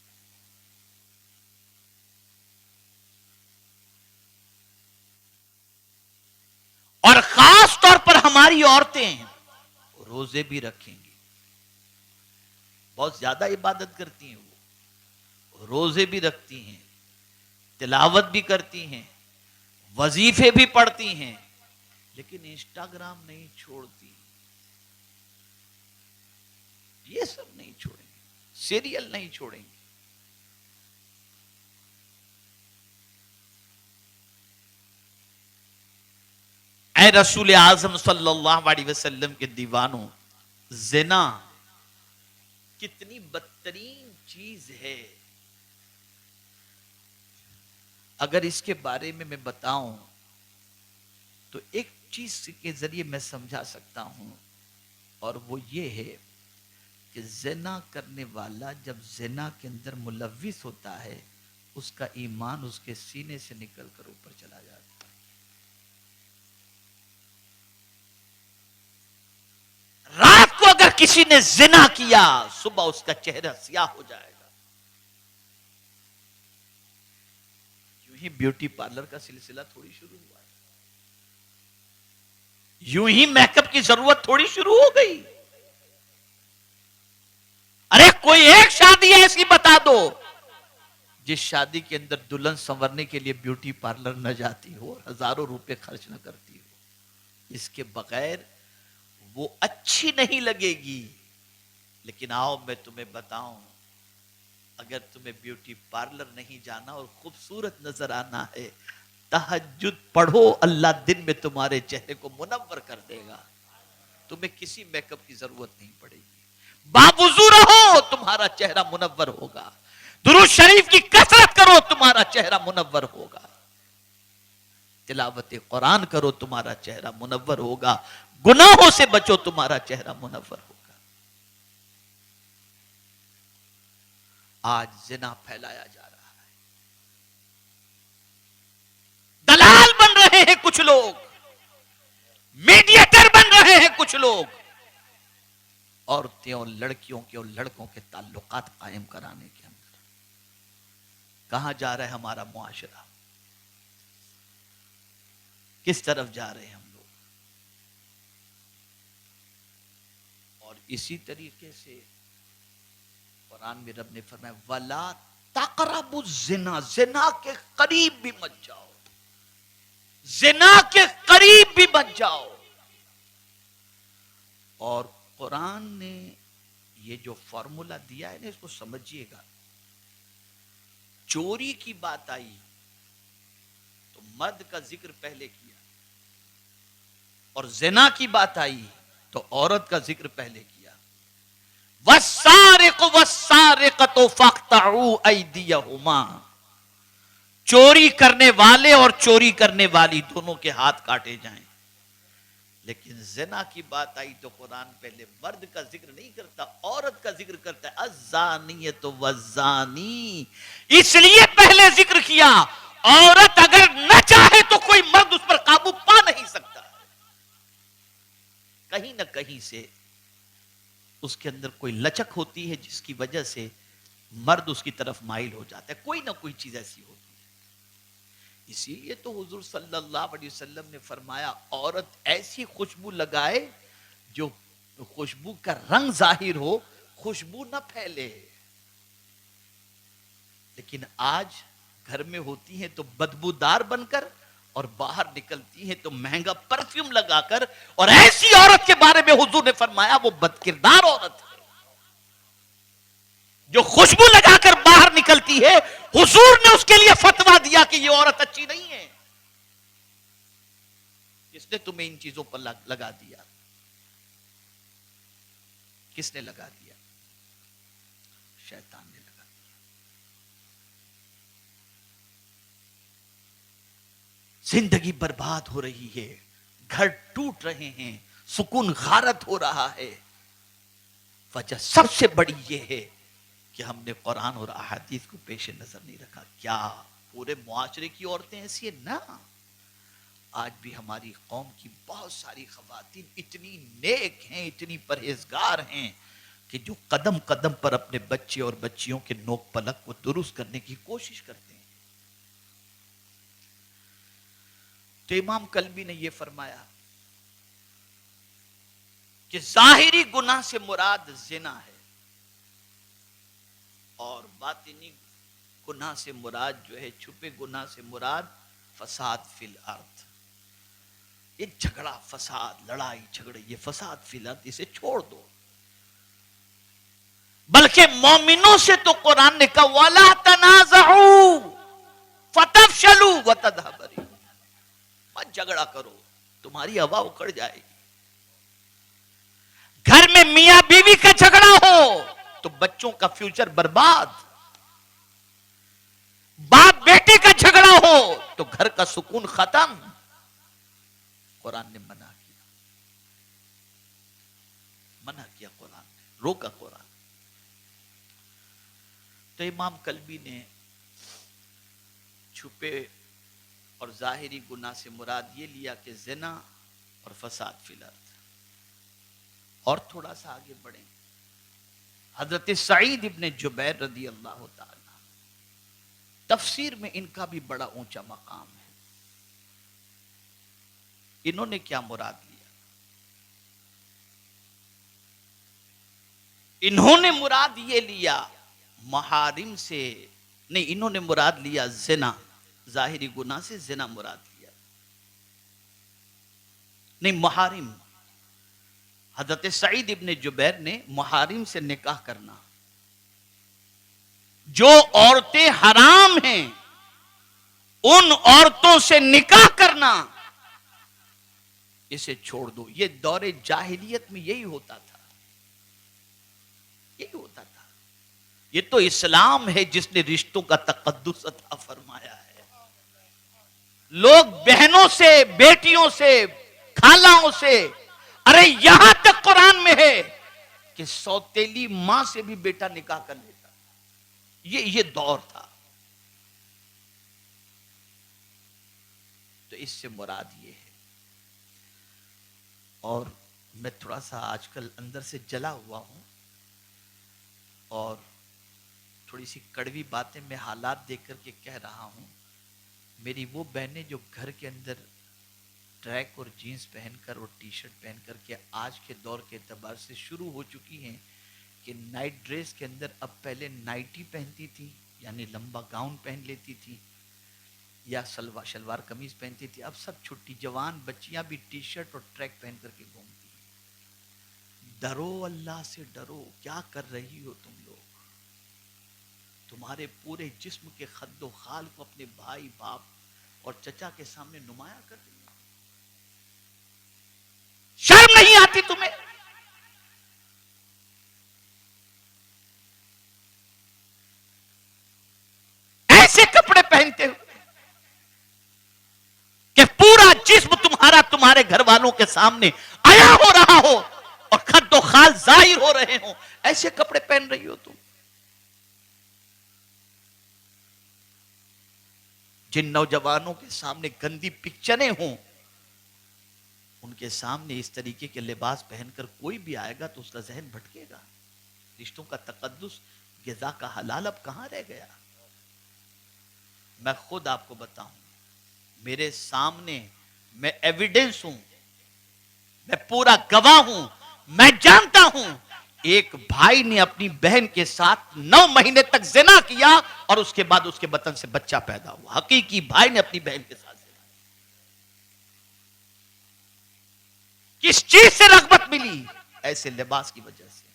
اور خاص طور پر ہماری عورتیں روزے بھی رکھیں گی، بہت زیادہ عبادت کرتی ہیں، وہ روزے بھی رکھتی ہیں، تلاوت بھی کرتی ہیں، وظیفے بھی پڑھتی ہیں، لیکن انسٹاگرام نہیں چھوڑتی، یہ سب نہیں چھوڑیں گے، سیریل نہیں چھوڑیں گے. اے رسول اعظم صلی اللہ علیہ وسلم کے دیوانوں، زنا کتنی بدترین چیز ہے. اگر اس کے بارے میں بتاؤں تو ایک چیز کے ذریعے میں سمجھا سکتا ہوں، اور وہ یہ ہے کہ زنا کرنے والا جب زنا کے اندر ملوث ہوتا ہے، اس کا ایمان اس کے سینے سے نکل کر اوپر چلا جاتا ہے. رات کو اگر کسی نے زنا کیا، صبح اس کا چہرہ سیاہ ہو جائے گا. یوں ہی بیوٹی پارلر کا سلسلہ تھوڑی شروع ہوا ہے، یوں ہی میک اپ کی ضرورت تھوڑی شروع ہو گئی. ارے کوئی ایک شادی ایسی بتا دو جس شادی کے اندر دلہن سنورنے کے لیے بیوٹی پارلر نہ جاتی ہو، ہزاروں روپے خرچ نہ کرتی ہو. اس کے بغیر وہ اچھی نہیں لگے گی. لیکن آؤ میں تمہیں بتاؤں، اگر تمہیں بیوٹی پارلر نہیں جانا اور خوبصورت نظر آنا ہے، تہجد پڑھو، اللہ دن میں تمہارے چہرے کو منور کر دے گا. تمہیں کسی میک اپ کی ضرورت نہیں پڑے گی. باوضو رہو، تمہارا چہرہ منور ہوگا. درود شریف کی کثرت کرو، تمہارا چہرہ منور ہوگا. تلاوت قرآن کرو، تمہارا چہرہ منور ہوگا. گناہوں سے بچو، تمہارا چہرہ منور ہوگا. آج زنا پھیلایا جا رہا ہے، دلال بن رہے ہیں کچھ لوگ، میڈیٹر بن رہے ہیں کچھ لوگ، عورتیں اور لڑکیوں کے اور لڑکوں کے تعلقات قائم کرانے کے اندر. کہاں جا رہا ہے ہمارا معاشرہ؟ کس طرف جا رہے ہیں ہم لوگ؟ اور اسی طریقے سے قرآن میں رب نے فرمایا وَلَا تَقْرَبُوا الزِّنَا، زنا کے قریب بھی مت جاؤ، زنا کے قریب بھی مت جاؤ. اور قرآن نے یہ جو فارمولا دیا ہے نا، اس کو سمجھیے گا. چوری کی بات آئی تو مرد کا ذکر پہلے کیا، اور زنا کی بات آئی تو عورت کا ذکر پہلے کیا. وَالسَّارِقُ وَالسَّارِقَةُ فَاقْطَعُوا أَيْدِيَهُمَا، چوری کرنے والے اور چوری کرنے والی دونوں کے ہاتھ کاٹے جائیں. لیکن زنا کی بات آئی تو قرآن پہلے مرد کا ذکر نہیں کرتا، عورت کا ذکر کرتا ہے. الزانیۃ والزانی، اس لیے پہلے ذکر کیا. عورت اگر نہ چاہے تو کوئی مرد اس پر قابو پا نہیں سکتا. کہیں نہ کہیں سے اس کے اندر کوئی لچک ہوتی ہے جس کی وجہ سے مرد اس کی طرف مائل ہو جاتا ہے. کوئی نہ کوئی چیز ایسی ہوتی ہے. اسی لیے تو حضور صلی اللہ علیہ وسلم نے فرمایا عورت ایسی خوشبو لگائے جو خوشبو کا رنگ ظاہر ہو، خوشبو نہ پھیلے. لیکن آج گھر میں ہوتی ہیں تو بدبودار بن کر، اور باہر نکلتی ہیں تو مہنگا پرفیوم لگا کر. اور ایسی عورت کے بارے میں حضور نے فرمایا وہ بدکردار عورت ہے جو خوشبو لگا کر باہر نکلتی ہے. حضور نے اس کے لیے فتویٰ دیا کہ یہ عورت اچھی نہیں ہے. کس نے تمہیں ان چیزوں پر لگا دیا؟ کس نے لگا دیا؟ شیطان نے لگا دیا. زندگی برباد ہو رہی ہے، گھر ٹوٹ رہے ہیں، سکون غارت ہو رہا ہے، وجہ سب سے بڑی یہ ہے کہ ہم نے قرآن اور احادیث کو پیش نظر نہیں رکھا. کیا پورے معاشرے کی عورتیں ایسی ہیں؟ نہ. آج بھی ہماری قوم کی بہت ساری خواتین اتنی نیک ہیں، اتنی پرہیزگار ہیں کہ جو قدم قدم پر اپنے بچے اور بچیوں کے نوک پلک کو درست کرنے کی کوشش کرتے ہیں. تو امام قلبی نے یہ فرمایا کہ ظاہری گناہ سے مراد زنا ہے اور باطنی گناہ سے مراد جو ہے، چھپے گناہ سے مراد فساد فی الارض. یہ جھگڑا، فساد، لڑائی جھگڑے، یہ فساد فی الارض، اسے چھوڑ دو. بلکہ مومنوں سے تو قرآن نے کہا وَلَا تَنَازَعُوا فَتَفْشَلُوا وَتَذْهَبَ رِيحُكُمْ، مت جھگڑا کرو، تمہاری ہوا اکھڑ جائے گی. گھر میں میاں بیوی کا جھگڑا ہو تو بچوں کا فیوچر برباد. باپ بیٹے کا جھگڑا ہو تو گھر کا سکون ختم. قرآن نے منع کیا قرآن نے روکا قرآن. تو امام قلبی نے چھپے اور ظاہری گناہ سے مراد یہ لیا کہ زنا اور فساد فی الارض. اور تھوڑا سا آگے بڑھیں، حضرت سعید ابن جبیر رضی اللہ تعالی تفسیر میں ان کا بھی بڑا اونچا مقام ہے. انہوں نے کیا مراد لیا؟ انہوں نے مراد یہ لیا محارم سے نہیں، انہوں نے مراد لیا زنا، ظاہری گناہ سے زنا مراد لیا نہیں، محارم. حضرت سعید ابن جبیر نے محارم سے نکاح کرنا، جو عورتیں حرام ہیں ان عورتوں سے نکاح کرنا، اسے چھوڑ دو. یہ دور جاہلیت میں یہی ہوتا تھا، یہی ہوتا تھا. یہ تو اسلام ہے جس نے رشتوں کا تقدس عطا فرمایا ہے. لوگ بہنوں سے، بیٹیوں سے، خالاؤں سے، ارے یہاں تک قرآن میں ہے کہ سوتیلی ماں سے بھی بیٹا نکاح کر لیتا. یہ دور تھا. تو اس سے مراد یہ ہے. اور میں تھوڑا سا آج کل اندر سے جلا ہوا ہوں اور تھوڑی سی کڑوی باتیں میں حالات دیکھ کر کے کہہ رہا ہوں. میری وہ بہنیں جو گھر کے اندر ٹریک اور جینز پہن کر اور ٹی شرٹ پہن کر کے آج کے دور کے اعتبار سے شروع ہو چکی ہیں کہ نائٹ ڈریس کے اندر اب پہلے نائٹی پہنتی تھی یعنی لمبا گاؤن پہن لیتی تھی یا شلوار قمیض پہنتی تھی، اب سب چھٹی جوان بچیاں بھی ٹی شرٹ اور ٹریک پہن کر کے گھومتی ہیں. ڈرو، اللہ سے ڈرو. کیا کر رہی ہو تم لوگ؟ تمہارے پورے جسم کے خد و خال کو اپنے بھائی، باپ اور چچا کے سامنے نمایاں کر رہی ہو. شرم نہیں آتی تمہیں؟ ایسے کپڑے پہنتے ہو کہ پورا جسم تمہارا تمہارے گھر والوں کے سامنے آیا ہو رہا ہو اور خد و خال ظاہر ہو رہے ہوں. ایسے کپڑے پہن رہی ہو تم. جن نوجوانوں کے سامنے گندی پکچریں ہوں، ان کے سامنے اس طریقے کے لباس پہن کر کوئی بھی آئے گا تو اس کا ذہن بھٹکے گا. رشتوں کا تقدس، غذا کا حلال اب کہاں رہ گیا؟ میں خود آپ کو بتاؤں، میرے سامنے میں ایویڈنس ہوں، میں پورا گواہ ہوں، میں جانتا ہوں ایک بھائی نے اپنی بہن کے ساتھ 9 مہینے تک زنا کیا اور اس کے بعد اس کے بطن سے بچہ پیدا ہوا. حقیقی بھائی نے اپنی بہن کے ساتھ زنا. کس چیز سے رغبت ملی؟ ایسے لباس کی وجہ سے.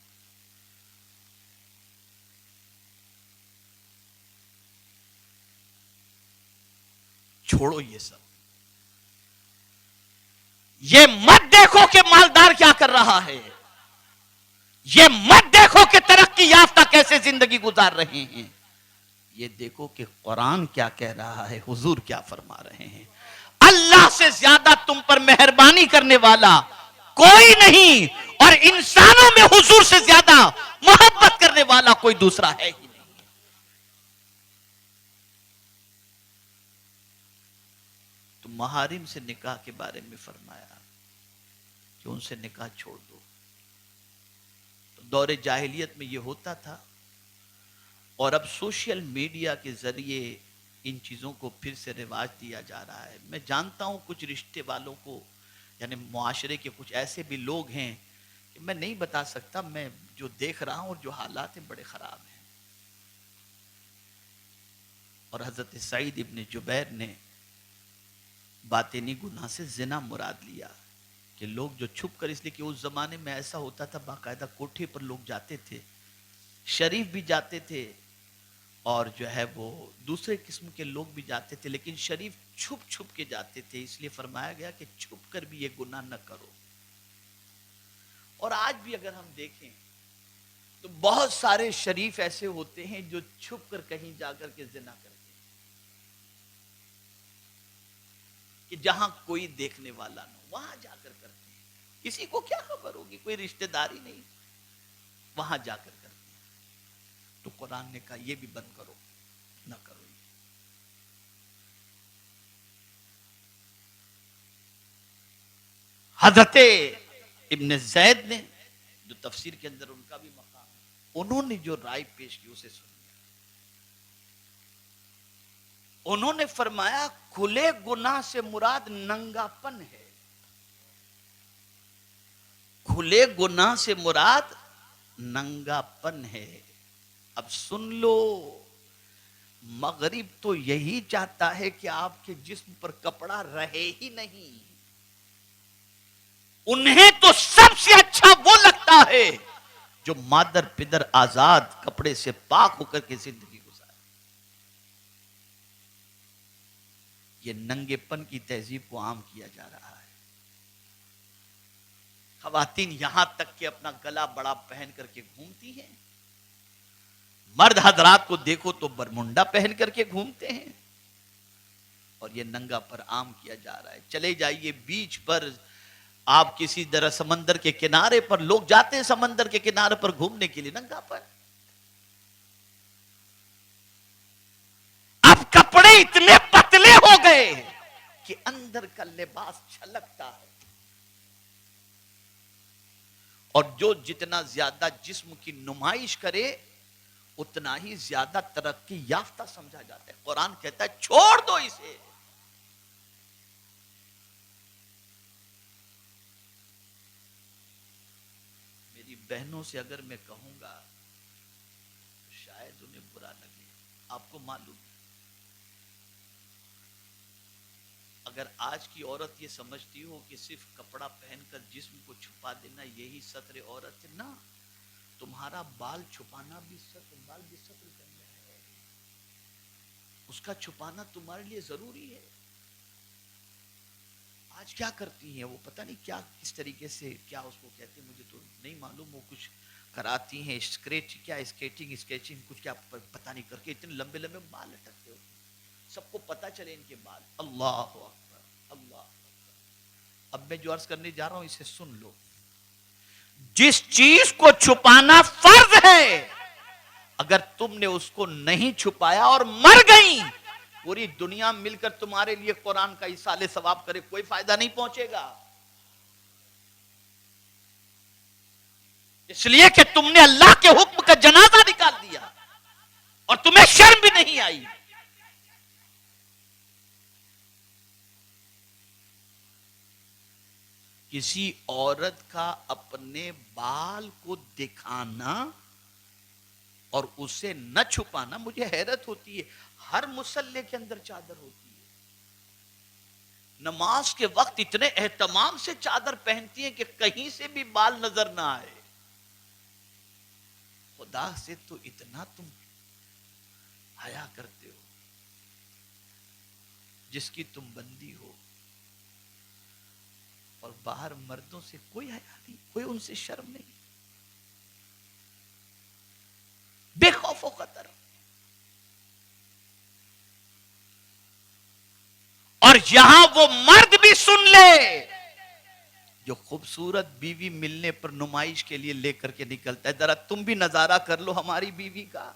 چھوڑو یہ سب. یہ مت دیکھو کہ مالدار کیا کر رہا ہے، یہ مت دیکھو کہ ترقی یافتہ کیسے زندگی گزار رہے ہیں. یہ دیکھو کہ قرآن کیا کہہ رہا ہے، حضور کیا فرما رہے ہیں. اللہ سے زیادہ تم پر مہربانی کرنے والا کوئی نہیں، اور انسانوں میں حضور سے زیادہ محبت کرنے والا کوئی دوسرا ہے ہی نہیں۔ تو محارم سے نکاح کے بارے میں فرمایا کہ ان سے نکاح چھوڑ دو۔ تو دور جاہلیت میں یہ ہوتا تھا، اور اب سوشل میڈیا کے ذریعے ان چیزوں کو پھر سے رواج دیا جا رہا ہے۔ میں جانتا ہوں کچھ رشتے والوں کو، یعنی معاشرے کے کچھ ایسے بھی لوگ ہیں کہ میں نہیں بتا سکتا، میں جو دیکھ رہا ہوں اور جو حالات ہیں بڑے خراب ہیں۔ اور حضرت سعید ابن جبیر نے باطنی گناہ سے زنا مراد لیا، کہ لوگ جو چھپ کر، اس لیے کہ اس زمانے میں ایسا ہوتا تھا باقاعدہ کوٹھے پر لوگ جاتے تھے، شریف بھی جاتے تھے اور جو ہے وہ دوسرے قسم کے لوگ بھی جاتے تھے، لیکن شریف چھپ چھپ کے جاتے تھے، اس لیے فرمایا گیا کہ چھپ کر بھی یہ گناہ نہ کرو۔ اور آج بھی اگر ہم دیکھیں تو بہت سارے شریف ایسے ہوتے ہیں جو چھپ کر کہیں جا کر کے زنا کرتے ہیں، کہ جہاں کوئی دیکھنے والا نہ ہو وہاں جا کر کرتے ہیں، کسی کو کیا خبر ہوگی، کوئی رشتہ داری نہیں، وہاں جا کر کرتے ہیں۔ تو قرآن نے کہا یہ بھی بند کرو، نہ کرو۔ حضرت ابن زید نے، جو تفسیر کے اندر ان کا بھی مقام ہے، انہوں نے جو رائے پیش کی اسے سنیا۔ انہوں نے فرمایا کھلے گناہ سے مراد ننگا پن ہے، کھلے گناہ سے مراد ننگا پن ہے۔ اب سن لو، مغرب تو یہی چاہتا ہے کہ آپ کے جسم پر کپڑا رہے ہی نہیں، انہیں تو سب سے اچھا وہ لگتا ہے جو مادر پدر آزاد کپڑے سے پاک ہو کر کے زندگی گزارے۔ یہ ننگے پن کی تہذیب کو عام کیا جا رہا ہے۔ خواتین یہاں تک کہ اپنا گلا بڑا پہن کر کے گھومتی ہیں، مرد حضرات کو دیکھو تو برمنڈا پہن کر کے گھومتے ہیں، اور یہ ننگا پر عام کیا جا رہا ہے۔ چلے جائیے بیچ پر، آپ کسی طرح سمندر کے کنارے پر، لوگ جاتے ہیں سمندر کے کنارے پر گھومنے کے لیے ننگا پر۔ اب کپڑے اتنے پتلے ہو گئے کہ اندر کا لباس چھلکتا ہے، اور جو جتنا زیادہ جسم کی نمائش کرے اتنا ہی زیادہ ترقی یافتہ سمجھا جاتا ہے۔ قرآن کہتا ہے چھوڑ دو اسے۔ میری بہنوں سے اگر میں کہوں گا تو شاید انہیں برا لگے۔ آپ کو معلوم ہے، اگر آج کی عورت یہ سمجھتی ہو کہ صرف کپڑا پہن کر جسم کو چھپا دینا یہی ستر عورت ہے، نہ، تمہارا بال چھپانا بھی ستر، بال بھی ستر کرنا ہے، اس کا چھپانا تمہارے لیے ضروری ہے۔ آج کیا کرتی ہیں وہ، پتہ نہیں کیا کس طریقے سے، کیا اس کو کہتے ہیں مجھے تو نہیں معلوم، وہ کچھ کراتی ہیں اسکیٹنگ کچھ کیا پتہ نہیں کر کے اتنے لمبے لمبے بال لٹکتے ہوتے ہیں، سب کو پتہ چلے ان کے بال۔ اللہ اکبر، اللہ اکبر۔ اب میں جو عرض کرنے جا رہا ہوں اسے سن لو۔ جس چیز کو چھپانا فرض ہے، اگر تم نے اس کو نہیں چھپایا اور مر گئی، پوری دنیا مل کر تمہارے لیے قرآن کا ایصال ثواب کرے، کوئی فائدہ نہیں پہنچے گا، اس لیے کہ تم نے اللہ کے حکم کا جنازہ نکال دیا اور تمہیں شرم بھی نہیں آئی۔ کسی عورت کا اپنے بال کو دکھانا اور اسے نہ چھپانا، مجھے حیرت ہوتی ہے، ہر مصلی کے اندر چادر ہوتی ہے، نماز کے وقت اتنے اہتمام سے چادر پہنتی ہیں کہ کہیں سے بھی بال نظر نہ آئے۔ خدا سے تو اتنا تم حیا کرتے ہو، جس کی تم بندی ہو، اور باہر مردوں سے کوئی حیا نہیں، کوئی ان سے شرم نہیں، بے خوف و خطر۔ اور یہاں وہ مرد بھی سن لے جو خوبصورت بیوی ملنے پر نمائش کے لیے لے کر کے نکلتا ہے، ذرا تم بھی نظارہ کر لو ہماری بیوی کا.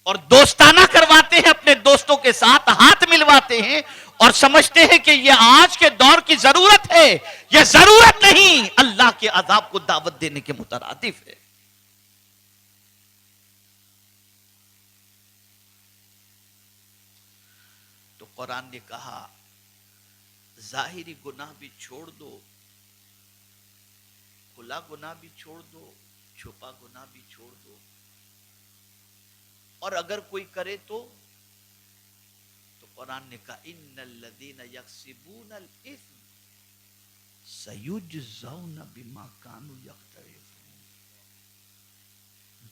اور دوستانہ کرواتے ہیں، اپنے دوستوں کے ساتھ ہاتھ ملواتے ہیں اور سمجھتے ہیں کہ یہ آج کے دور کی ضرورت ہے. یہ ضرورت نہیں، اللہ کے عذاب کو دعوت دینے کے مترادف ہے. تو قرآن نے کہا ظاہری گناہ بھی چھوڑ دو، کھلا گناہ بھی چھوڑ دو، چھپا گناہ بھی چھوڑ دو، اور اگر کوئی کرے تو قرآن نے کہا ان الذین یکسبون الاثم سیجزون بما کانوا یقترفون.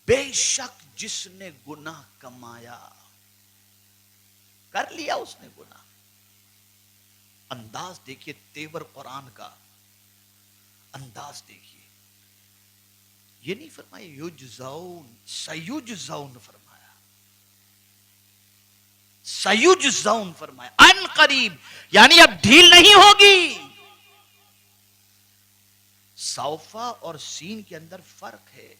بے شک جس نے گناہ کمایا، کر لیا اس نے گناہ. انداز دیکھیے تیور قرآن کا، انداز دیکھیے. یہ نہیں فرمایا یجزون، سیجزون فرمایا، سیجزون فرمایا. ان قریب یعنی اب ڈھیل نہیں ہوگی. سوفا اور سین کے اندر فرق ہے.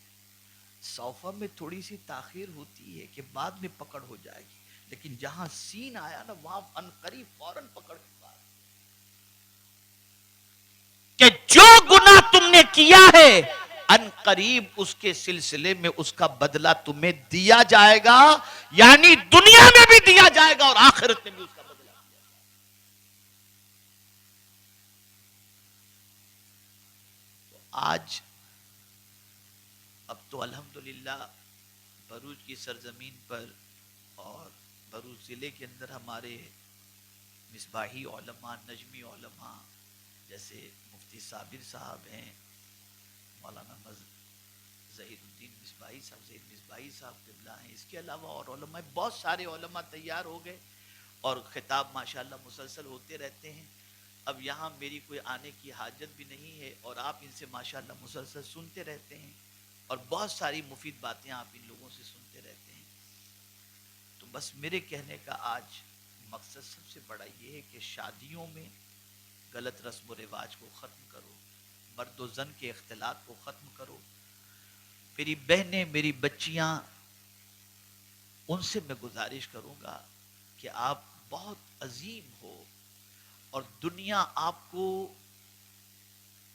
سوفا میں تھوڑی سی تاخیر ہوتی ہے کہ بعد میں پکڑ ہو جائے گی، لیکن جہاں سین آیا نا وہاں ان قریب فوراً پکڑ کی بات. کہ جو گناہ تم نے کیا ہے ان قریب اس کے سلسلے میں اس کا بدلہ تمہیں دیا جائے گا، یعنی دنیا میں بھی دیا جائے گا اور آخرت میں بھی اس کا بدلہ دیا جائے گا. تو آج اب تو الحمدللہ بھروچ کی سرزمین پر اور بھروچ ضلع کے اندر ہمارے مصباحی علماء، نجمی علماء جیسے مفتی صابر صاحب ہیں، مولانا ظہیر الدین مصباحی صاحب، زید مصباحی صاحب قبلہ ہیں. اس کے علاوہ اور علماء، بہت سارے علماء تیار ہو گئے اور خطاب ماشاءاللہ مسلسل ہوتے رہتے ہیں. اب یہاں میری کوئی آنے کی حاجت بھی نہیں ہے اور آپ ان سے ماشاءاللہ مسلسل سنتے رہتے ہیں اور بہت ساری مفید باتیں آپ ان لوگوں سے سنتے رہتے ہیں. تو بس میرے کہنے کا آج مقصد سب سے بڑا یہ ہے کہ شادیوں میں غلط رسم و رواج کو ختم کرو، مرد و زن کے اختلاط کو ختم کرو. میری بہنیں، میری بچیاں، ان سے میں گزارش کروں گا کہ آپ بہت عظیم ہو اور دنیا آپ کو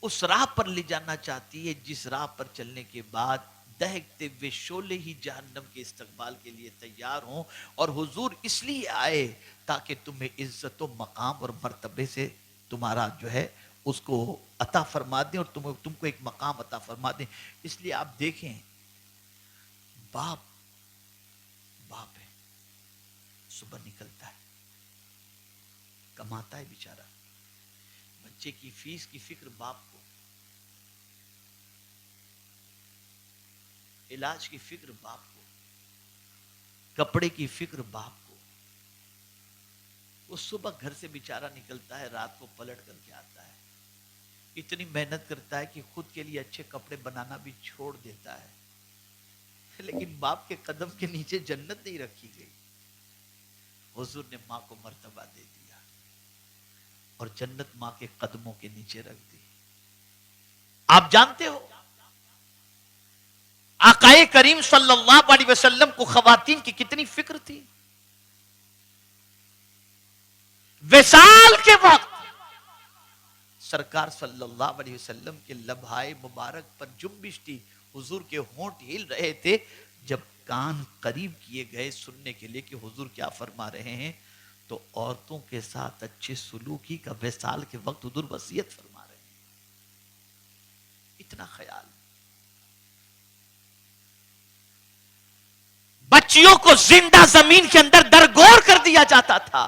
اس راہ پر لے جانا چاہتی ہے جس راہ پر چلنے کے بعد دہکتے ہوئے شعلے ہی جہنم کے استقبال کے لیے تیار ہوں. اور حضور اس لیے آئے تاکہ تمہیں عزت و مقام اور مرتبے سے تمہارا جو ہے اس کو عطا فرما دیں اور تم کو ایک مقام عطا فرما دیں. اس لیے آپ دیکھیں باپ ہے، صبح نکلتا ہے، کماتا ہے بیچارہ، بچے کی فیس کی فکر باپ کو، علاج کی فکر باپ کو، کپڑے کی فکر باپ کو. وہ صبح گھر سے بیچارہ نکلتا ہے، رات کو پلٹ کر کے آتا ہے، اتنی محنت کرتا ہے کہ خود کے لیے اچھے کپڑے بنانا بھی چھوڑ دیتا ہے. لیکن باپ کے قدم کے نیچے جنت نہیں رکھی گئی. حضور نے ماں کو مرتبہ دے دیا اور جنت ماں کے قدموں کے نیچے رکھ دی. آپ جانتے ہو آقائے کریم صلی اللہ علیہ وسلم کو خواتین کی کتنی فکر تھی. وصال کے وقت سرکار صلی اللہ علیہ وسلم کے لبھائے مبارک پر جنبش تھی. حضور کے ہونٹ ہل رہے تھے جب کان قریب کیے گئے سننے کے لیے کہ حضور کیا فرما رہے ہیں. تو عورتوں کے ساتھ اچھے سلوکی کا وصال کے وقت حضور وصیت فرما رہے ہیں. اتنا خیال. بچیوں کو زندہ زمین کے اندر درگور کر دیا جاتا تھا.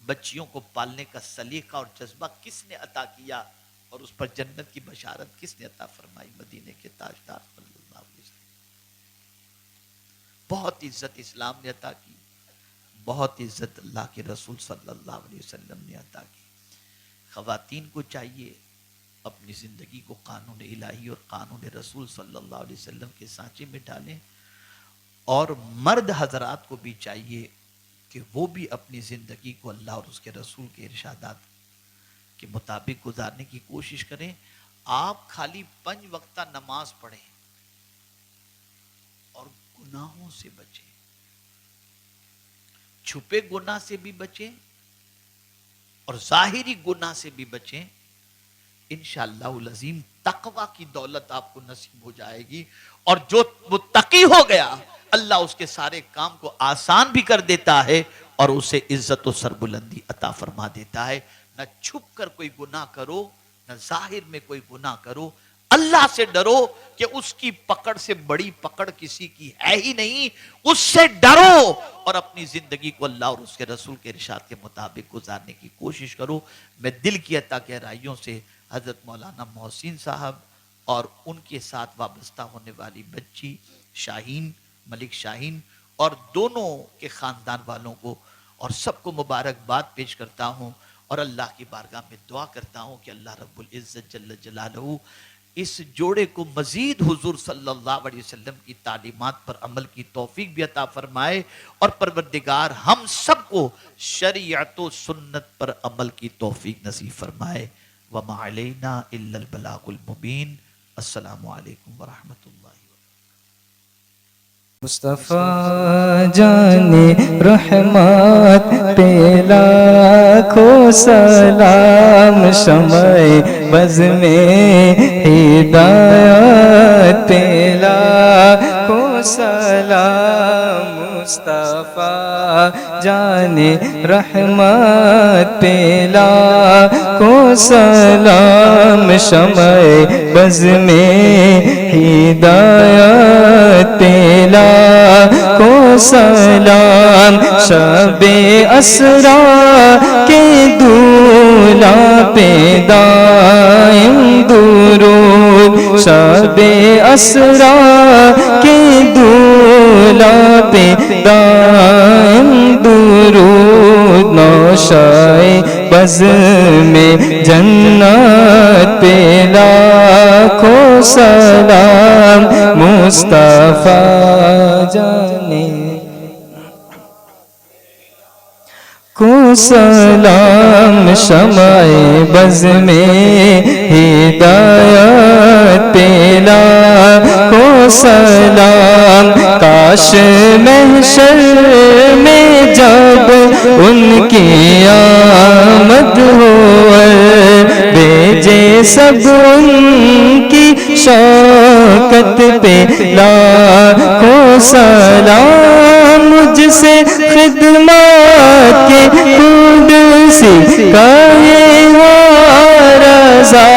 بچیوں کو پالنے کا سلیقہ اور جذبہ کس نے عطا کیا اور اس پر جنت کی بشارت کس نے عطا فرمائی؟ مدینے کے تاجدار صلی اللہ علیہ وسلم. بہت عزت اسلام نے عطا کی، بہت عزت اللہ کے رسول صلی اللہ علیہ وسلم نے عطا کی. خواتین کو چاہیے اپنی زندگی کو قانون الہی اور قانون رسول صلی اللہ علیہ وسلم کے سانچے میں ڈالیں، اور مرد حضرات کو بھی چاہیے کہ وہ بھی اپنی زندگی کو اللہ اور اس کے رسول کے ارشادات کے مطابق گزارنے کی کوشش کریں. آپ خالی 5 وقتہ نماز پڑھیں اور گناہوں سے بچیں، چھپے گناہ سے بھی بچیں اور ظاہری گناہ سے بھی بچیں. انشاءاللہ العظیم تقوی کی دولت آپ کو نصیب ہو جائے گی، اور جو متقی ہو گیا اللہ اس کے سارے کام کو آسان بھی کر دیتا ہے اور اسے عزت و سربلندی عطا فرما دیتا ہے. نہ چھپ کر کوئی گناہ کرو، نہ ظاہر میں کوئی گناہ کرو. اللہ سے ڈرو کہ اس کی پکڑ سے بڑی پکڑ کسی کی ہے ہی نہیں. اس سے ڈرو اور اپنی زندگی کو اللہ اور اس کے رسول کے ارشاد کے مطابق گزارنے کی کوشش کرو. میں دل کی عطا گہرائیوں سے حضرت مولانا محسن صاحب اور ان کے ساتھ وابستہ ہونے والی بچی شاہین، ملک شاہین، اور دونوں کے خاندان والوں کو اور سب کو مبارکباد پیش کرتا ہوں، اور اللہ کی بارگاہ میں دعا کرتا ہوں کہ اللہ رب العزت جل جلالہ اس جوڑے کو مزید حضور صلی اللہ علیہ وسلم کی تعلیمات پر عمل کی توفیق بھی عطا فرمائے، اور پروردگار ہم سب کو شریعت و سنت پر عمل کی توفیق نصیب فرمائے. وما علینا الا البلاغ المبین. السلام علیکم ورحمۃ اللہ. مصطفیٰ جان رحمت پہ لاکھوں سلام، شمع بز میں ہدایت پہ لاکھوں سلام. مصطفیٰ جان رحمت پہ لاکھوں سلام، شمع بز میں ہدایت پہ لاکھوں سلام. شب اسرا کے دولہ پہ دائم درود، شب اسرا کے دولہ پہ دائم درود. نوشائے بز میں جنت پہ لاکھوں سلام. مصطفیٰ جانے کو سلام، شمع بز میں ہدایت پہ لاکھوں سلام. کاش محشر میں جب ان کی آمد ہو، بھیجے سب ان کی شوکت پہ لاکھوں سلام. مجھ سے خدمات کے قدسی کا یہ رضا،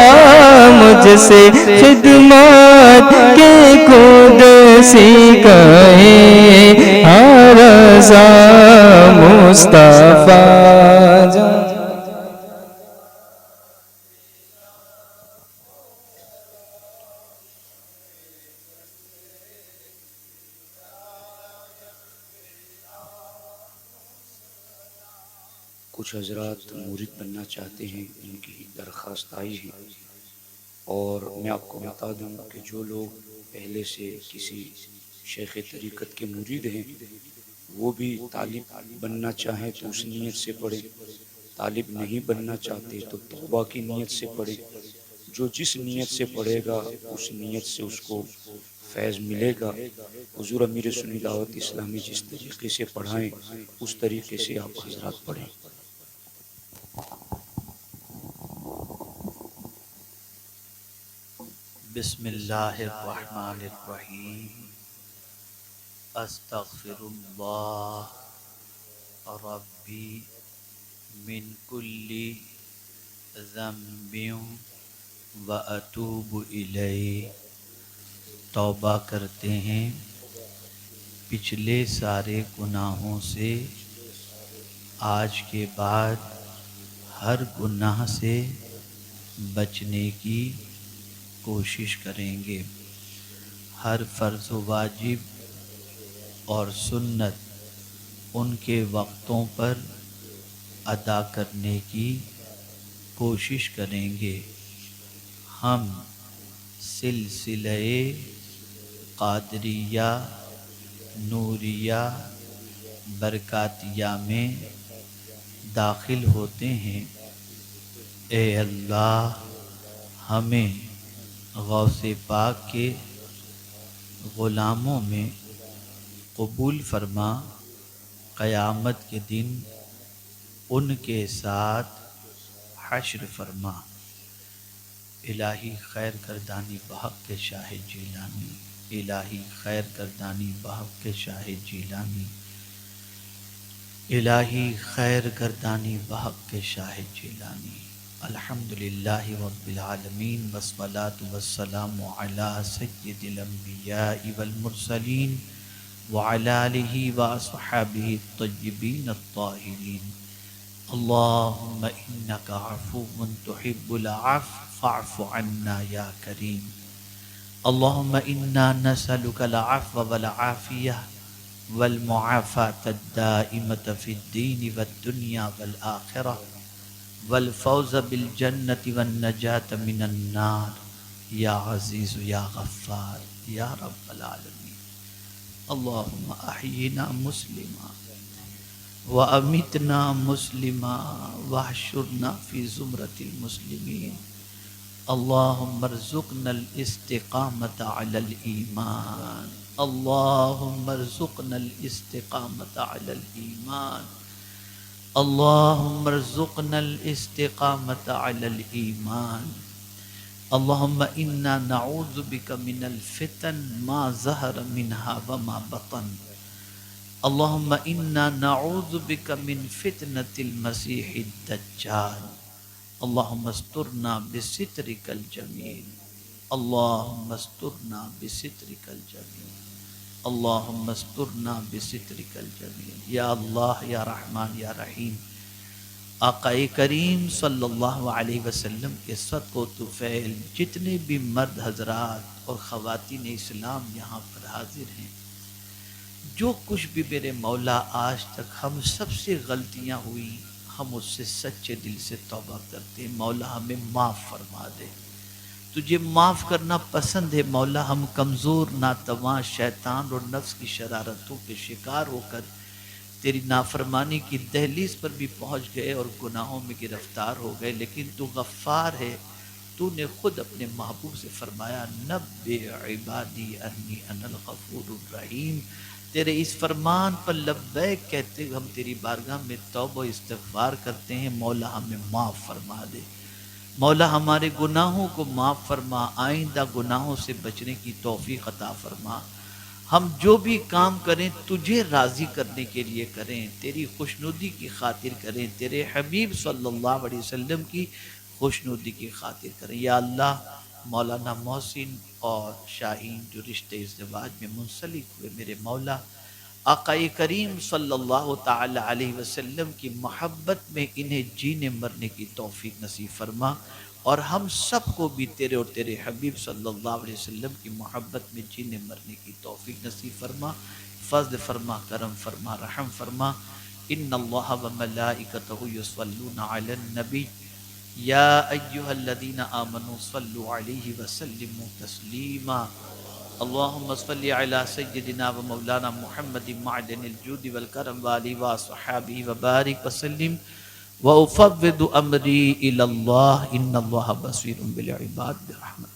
مجھ سے خدمات کے قدسی کا یہ رضا. مصطفیٰ جان کچھ حضرات مرید بننا چاہتے ہیں، ان کی درخواست آئی ہے. اور میں آپ کو بتا دوں کہ جو لوگ پہلے سے کسی شیخ طریقت کے مرید ہیں وہ بھی طالب بننا چاہیں تو اس نیت سے پڑھیں. طالب نہیں بننا چاہتے تو توبہ کی نیت سے پڑھیں. جو جس نیت سے پڑھے گا اس نیت سے اس کو فیض ملے گا. حضور امیر سنی دعوت اسلامی جس طریقے سے پڑھائیں اس طریقے سے آپ حضرات پڑھیں. بسم اللہ الرحمن الرحیم. استغفر اللہ ربی من کل ذنب و اتوب الیہ. توبہ کرتے ہیں پچھلے سارے گناہوں سے، آج کے بعد ہر گناہ سے بچنے کی کوشش کریں گے. ہر فرض و واجب اور سنت ان کے وقتوں پر ادا کرنے کی کوشش کریں گے. ہم سلسلہ قادریہ، نوریہ، برکاتیہ میں داخل ہوتے ہیں۔ اے اللہ ہمیں غوث پاک کے غلاموں میں قبول فرما، قیامت کے دن ان کے ساتھ حشر فرما۔ الہی خیر گردانی بحق کے شاہ جیلانی، الہی خیر گردانی بحق کے شاہ جیلانی، الہی خیر گردانی بحق کے شاہ جیلانی۔ الحمدللہ رب العالمین والصلاة والسلام علی سید الانبیاء والمرسلین وعلی آلہ واصحابہ الطیبین الطاہرین۔ اللہم انک عفو تحب العفو فاعف عنا یا کریم۔ اللہم انا نسألک العفو والعافیہ والمعافاة الدائمة فی الدین والدنیا والآخرہ والفوز بالجنة والنجاة من النار یا عزیز یا غفار یا رب العالمین۔ اللہم احینا مسلما وَأَمِتْنَا مُسْلِمًا وَاحْشُرْنَا فِي زُمْرَةِ الْمُسْلِمِينَ۔ اللہم ارزقنا الاستقامة على الإيمان، اللہم ارزقنا الاستقامة على الإيمان، اللہم ارزقنا الاستقامة على الإيمان۔ اللہم انا نعوذ بک من الفتن ما ظہر منها وما بطن، اللہم انا نعوذ بک من فتنة المسیح الدجال، اللہم استرنا بسترک الجمیل، اللہم استرنا بسترک الجمیل، اللہم استرنا بسترک الجمیل۔ یا اللہ یا رحمان یا رحیم، آقا کریم صلی اللہ علیہ وسلم کے صدق و طفیل جتنے بھی مرد حضرات اور خواتین اسلام یہاں پر حاضر ہیں، جو کچھ بھی میرے مولا آج تک ہم سب سے غلطیاں ہوئی ہم اس سے سچے دل سے توبہ کرتے ہیں۔ مولا ہمیں معاف فرما دے، تجھے معاف کرنا پسند ہے مولا۔ ہم کمزور ناتواں شیطان اور نفس کی شرارتوں کے شکار ہو کر تیری نافرمانی کی دہلیز پر بھی پہنچ گئے اور گناہوں میں گرفتار ہو گئے، لیکن تو غفار ہے۔ تو نے خود اپنے محبوب سے فرمایا نبئ عبادی انی انا الغفور الرحیم۔ تیرے اس فرمان پر لبیک کہتے ہوئے ہم تیری بارگاہ میں توبہ و استغفار کرتے ہیں۔ مولا ہمیں معاف فرما دے، مولا ہمارے گناہوں کو معاف فرما، آئندہ گناہوں سے بچنے کی توفیق عطا فرما۔ ہم جو بھی کام کریں تجھے راضی کرنے کے لیے کریں، تیری خوشنودی کی خاطر کریں، تیرے حبیب صلی اللہ علیہ وسلم کی خوشنودی کی خاطر کریں۔ یا اللہ مولانا محسن اور شاہین جو رشتے ازدواج میں منسلک ہوئے، میرے مولا آقا کریم صلی اللہ تعالی علیہ وسلم کی محبت میں انہیں جینے مرنے کی توفیق نصیب فرما، اور ہم سب کو بھی تیرے اور تیرے حبیب صلی اللہ علیہ وسلم کی محبت میں جینے مرنے کی توفیق نصیب فرما، فضل فرما، کرم فرما، رحم فرما۔ ان اللہ وملائکتہ یصلون علی النبی یا ایہا الذین آمنوا صلوا علیہ وسلموا تسلیما۔ اللہم صلی علی سیدنا و مولانا محمد معدن الجود والکرم وآلہ وصحابہ وبارک وسلم، وأفوض أمري إلى الله إن الله بصير بالعباد برحمته۔